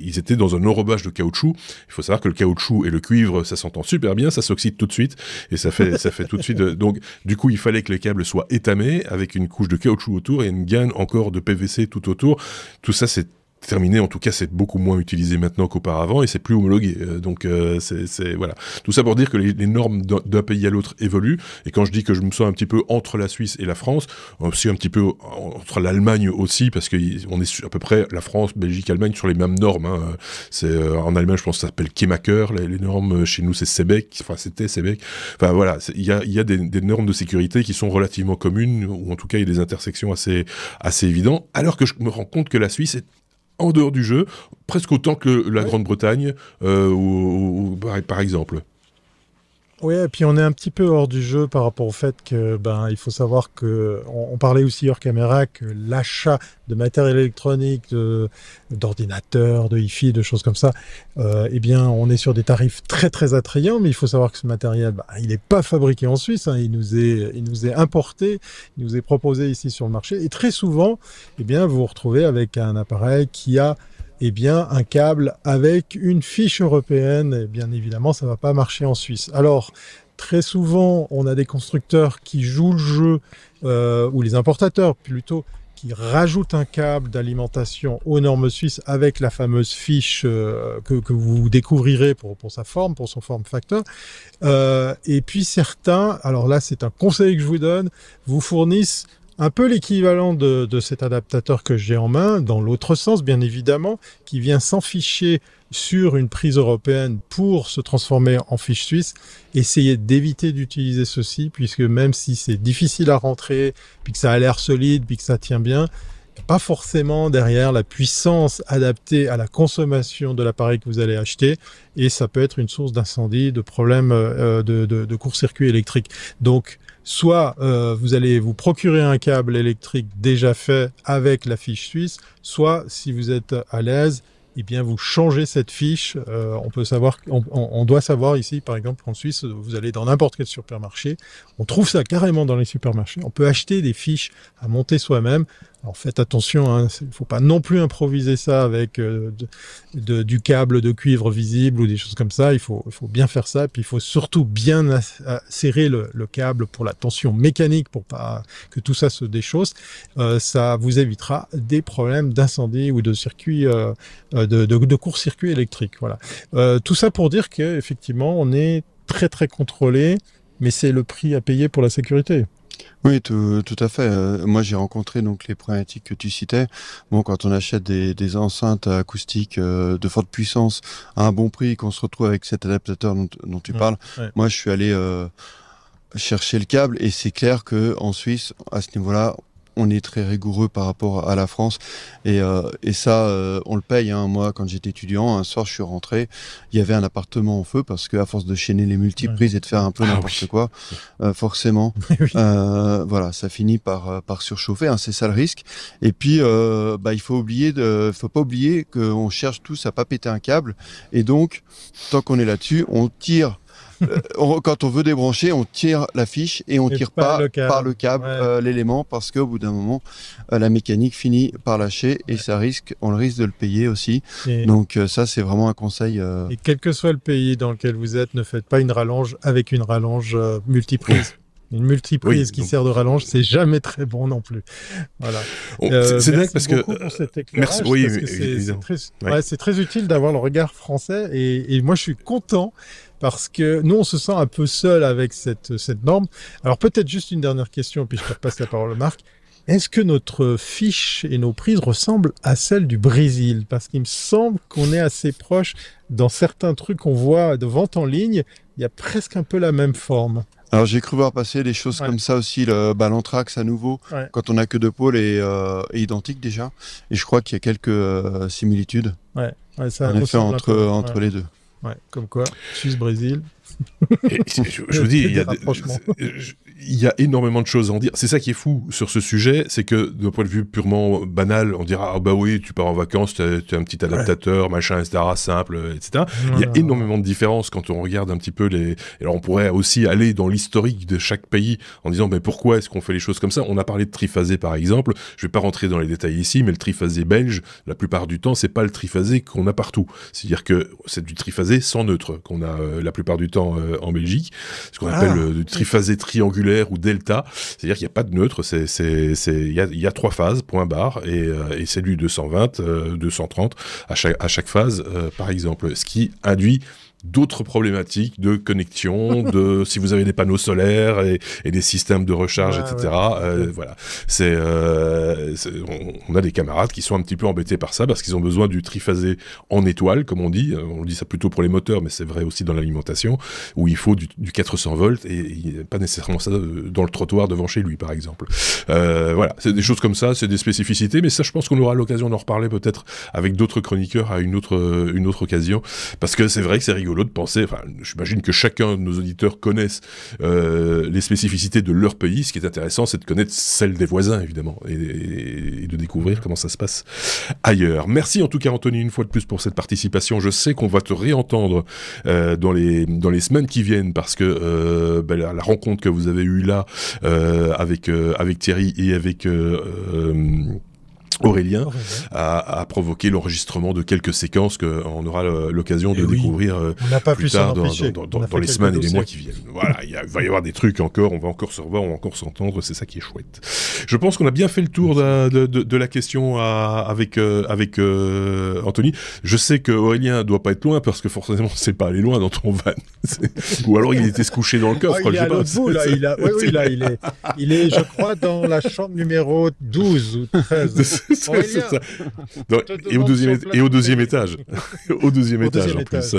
ils étaient dans un enrobage de caoutchouc. Il faut savoir que le caoutchouc et le cuivre, ça s'entend super bien, ça s'oxyde tout de suite et ça fait tout de suite. Donc du coup, il fallait que les câbles soient étamés avec une couche de caoutchouc autour et une gaine encore de PVC tout autour. Tout ça, c'est terminé, en tout cas c'est beaucoup moins utilisé maintenant qu'auparavant et c'est plus homologué, donc c'est voilà, tout ça pour dire que les normes d'un pays à l'autre évoluent et quand je dis que je me sens un petit peu entre la Suisse et la France, aussi un petit peu entre l'Allemagne aussi parce que on est à peu près la France, Belgique, Allemagne sur les mêmes normes, hein. C'est en Allemagne je pense que ça s'appelle Kemaker, les normes chez nous c'est Sebeck, enfin c'était Sebeck, enfin voilà, il y a des normes de sécurité qui sont relativement communes ou en tout cas il y a des intersections assez évidentes, alors que je me rends compte que la Suisse est en dehors du jeu, presque autant que la Grande-Bretagne, par exemple. Oui, et puis on est un petit peu hors du jeu par rapport au fait que, il faut savoir que, on parlait aussi hors caméra que l'achat de matériel électronique, d'ordinateurs, de hi-fi, de choses comme ça, on est sur des tarifs très très attrayants, mais il faut savoir que ce matériel, il n'est pas fabriqué en Suisse, hein, il nous est importé, il nous est proposé ici sur le marché, et très souvent, vous vous retrouvez avec un appareil qui a un câble avec une fiche européenne, et bien évidemment, ça ne va pas marcher en Suisse. Alors, très souvent, on a des constructeurs qui jouent le jeu, ou les importateurs plutôt, qui rajoutent un câble d'alimentation aux normes suisses avec la fameuse fiche que vous découvrirez pour sa forme, pour son form factor. Et puis certains, alors là, c'est un conseil que je vous donne, vous fournissent un peu l'équivalent de cet adaptateur que j'ai en main, dans l'autre sens bien évidemment, qui vient s'enficher sur une prise européenne pour se transformer en fiche suisse. Essayez d'éviter d'utiliser ceci, puisque même si c'est difficile à rentrer, puis que ça a l'air solide, puis que ça tient bien, il n'y a pas forcément derrière la puissance adaptée à la consommation de l'appareil que vous allez acheter, et ça peut être une source d'incendie, de problèmes de court-circuit électrique. Donc, soit vous allez vous procurer un câble électrique déjà fait avec la fiche suisse, soit si vous êtes à l'aise, vous changez cette fiche. On doit savoir ici, par exemple, en Suisse, vous allez dans n'importe quel supermarché, on trouve ça carrément dans les supermarchés. On peut acheter des fiches à monter soi-même. Alors faites attention, hein, il ne faut pas non plus improviser ça avec du câble de cuivre visible ou des choses comme ça. Il faut bien faire ça, puis il faut surtout bien serrer le câble pour la tension mécanique, pour pas que tout ça se déchausse. Ça vous évitera des problèmes d'incendie ou de circuit, de court-circuit électrique. Voilà. Tout ça pour dire qu'effectivement, on est très très contrôlé, mais c'est le prix à payer pour la sécurité. Oui, tout à fait. Moi, j'ai rencontré donc les problématiques que tu citais. Bon, quand on achète des enceintes acoustiques de forte puissance à un bon prix, qu'on se retrouve avec cet adaptateur dont tu parles, moi, je suis allé chercher le câble et c'est clair que en Suisse, à ce niveau-là, on est très rigoureux par rapport à la France et ça, on le paye. Hein. Moi, quand j'étais étudiant, un soir, je suis rentré, il y avait un appartement en feu parce qu'à force de chaîner les multiprises et de faire un peu n'importe quoi, forcément, voilà, ça finit par surchauffer. Hein, c'est ça le risque. Et puis, il faut pas oublier qu'on cherche tous à pas péter un câble. Et donc, tant qu'on est là-dessus, on tire. Quand on veut débrancher, on tire la fiche et on tire pas par le câble l'élément parce qu'au bout d'un moment, la mécanique finit par lâcher et on risque de le payer aussi. Donc ça, c'est vraiment un conseil. Et quel que soit le pays dans lequel vous êtes, ne faites pas une rallonge avec une rallonge multiprise. Une multiprise qui sert de rallonge, c'est jamais très bon non plus. Voilà. C'est dingue parce que merci. Oui, c'est très utile d'avoir le regard français et moi je suis content parce que nous on se sent un peu seul avec cette norme. Alors peut-être juste une dernière question puis je te repasse la parole à Marc. Est-ce que notre fiche et nos prises ressemblent à celles du Brésil? Parce qu'il me semble qu'on est assez proche dans certains trucs qu'on voit de vente en ligne. Il y a presque un peu la même forme. Alors j'ai cru voir passer des choses comme ça aussi, l'Anthrax à nouveau, quand on n'a que 2 pôles et identique déjà. Et je crois qu'il y a quelques similitudes ça en effet entre les deux. Ouais, comme quoi, Suisse-Brésil. Je vous dis, il y a énormément de choses à en dire. C'est ça qui est fou sur ce sujet, c'est que d'un point de vue purement banal, on dira ah bah oui, tu pars en vacances, tu as un petit adaptateur, machin, etc., simple, etc. Il y a énormément de différences quand on regarde un petit peu les. Alors on pourrait aussi aller dans l'historique de chaque pays en disant mais pourquoi est-ce qu'on fait les choses comme ça? On a parlé de triphasé par exemple. Je vais pas rentrer dans les détails ici, mais le triphasé belge, la plupart du temps, c'est pas le triphasé qu'on a partout. C'est-à-dire que c'est du triphasé sans neutre qu'on a la plupart du temps en Belgique, ce qu'on appelle le triphasé triangulaire ou delta, c'est-à-dire qu'il n'y a pas de neutre, il y a 3 phases, point barre, et c'est du 220, 230 à chaque phase, par exemple, ce qui induit d'autres problématiques de connexion, si vous avez des panneaux solaires et des systèmes de recharge, etc. Voilà. On a des camarades qui sont un petit peu embêtés par ça parce qu'ils ont besoin du triphasé en étoile, comme on dit. On dit ça plutôt pour les moteurs, mais c'est vrai aussi dans l'alimentation, où il faut du 400 volts et il n'y a pas nécessairement ça dans le trottoir devant chez lui, par exemple. Voilà. C'est des choses comme ça, c'est des spécificités, mais ça, je pense qu'on aura l'occasion d'en reparler peut-être avec d'autres chroniqueurs à une autre occasion, parce que c'est vrai que c'est rigolo de penser, enfin, j'imagine que chacun de nos auditeurs connaissent les spécificités de leur pays. Ce qui est intéressant, c'est de connaître celles des voisins, évidemment, et de découvrir comment ça se passe ailleurs. Merci en tout cas, Anthony, une fois de plus pour cette participation. Je sais qu'on va te réentendre dans les semaines qui viennent, parce que la rencontre que vous avez eue là avec Thierry et avec Aurélien a provoqué l'enregistrement de quelques séquences qu'on aura l'occasion de découvrir plus tard dans les semaines et les mois qui viennent. Voilà, il va y avoir des trucs encore, on va encore se revoir, on va encore s'entendre, c'est ça qui est chouette. Je pense qu'on a bien fait le tour de la question avec Anthony. Je sais que Aurélien doit pas être loin, parce que forcément c'est pas aller loin dans ton van. Ou alors il était se coucher dans le coffre. Il est à l'autre bout, là. Il est, je crois, dans la chambre numéro 12 ou 13. C'est ça. Et au deuxième étage. Au deuxième étage en plus.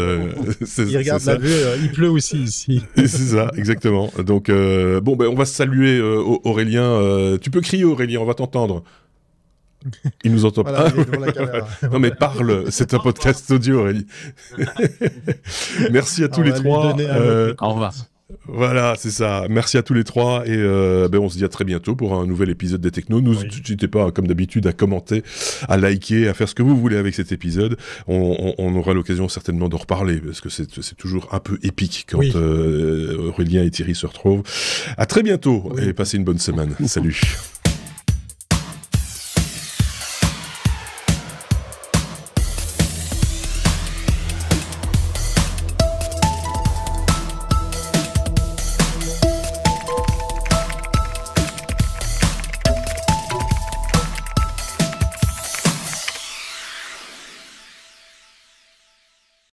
Il regarde la vue, il pleut aussi ici. C'est ça, exactement. Donc, on va saluer Aurélien. Tu peux crier, Aurélien, on va t'entendre. Il nous entend pas. Non mais parle, c'est un podcast audio, Aurélie. Merci à tous les trois. Au revoir. Voilà, c'est ça. Merci à tous les trois et on se dit à très bientôt pour un nouvel épisode des Technos. N'hésitez pas, comme d'habitude, à commenter, à liker, à faire ce que vous voulez avec cet épisode. On aura l'occasion certainement d'en reparler, parce que c'est toujours un peu épique quand Aurélien et Thierry se retrouvent. À très bientôt et passez une bonne semaine. Salut.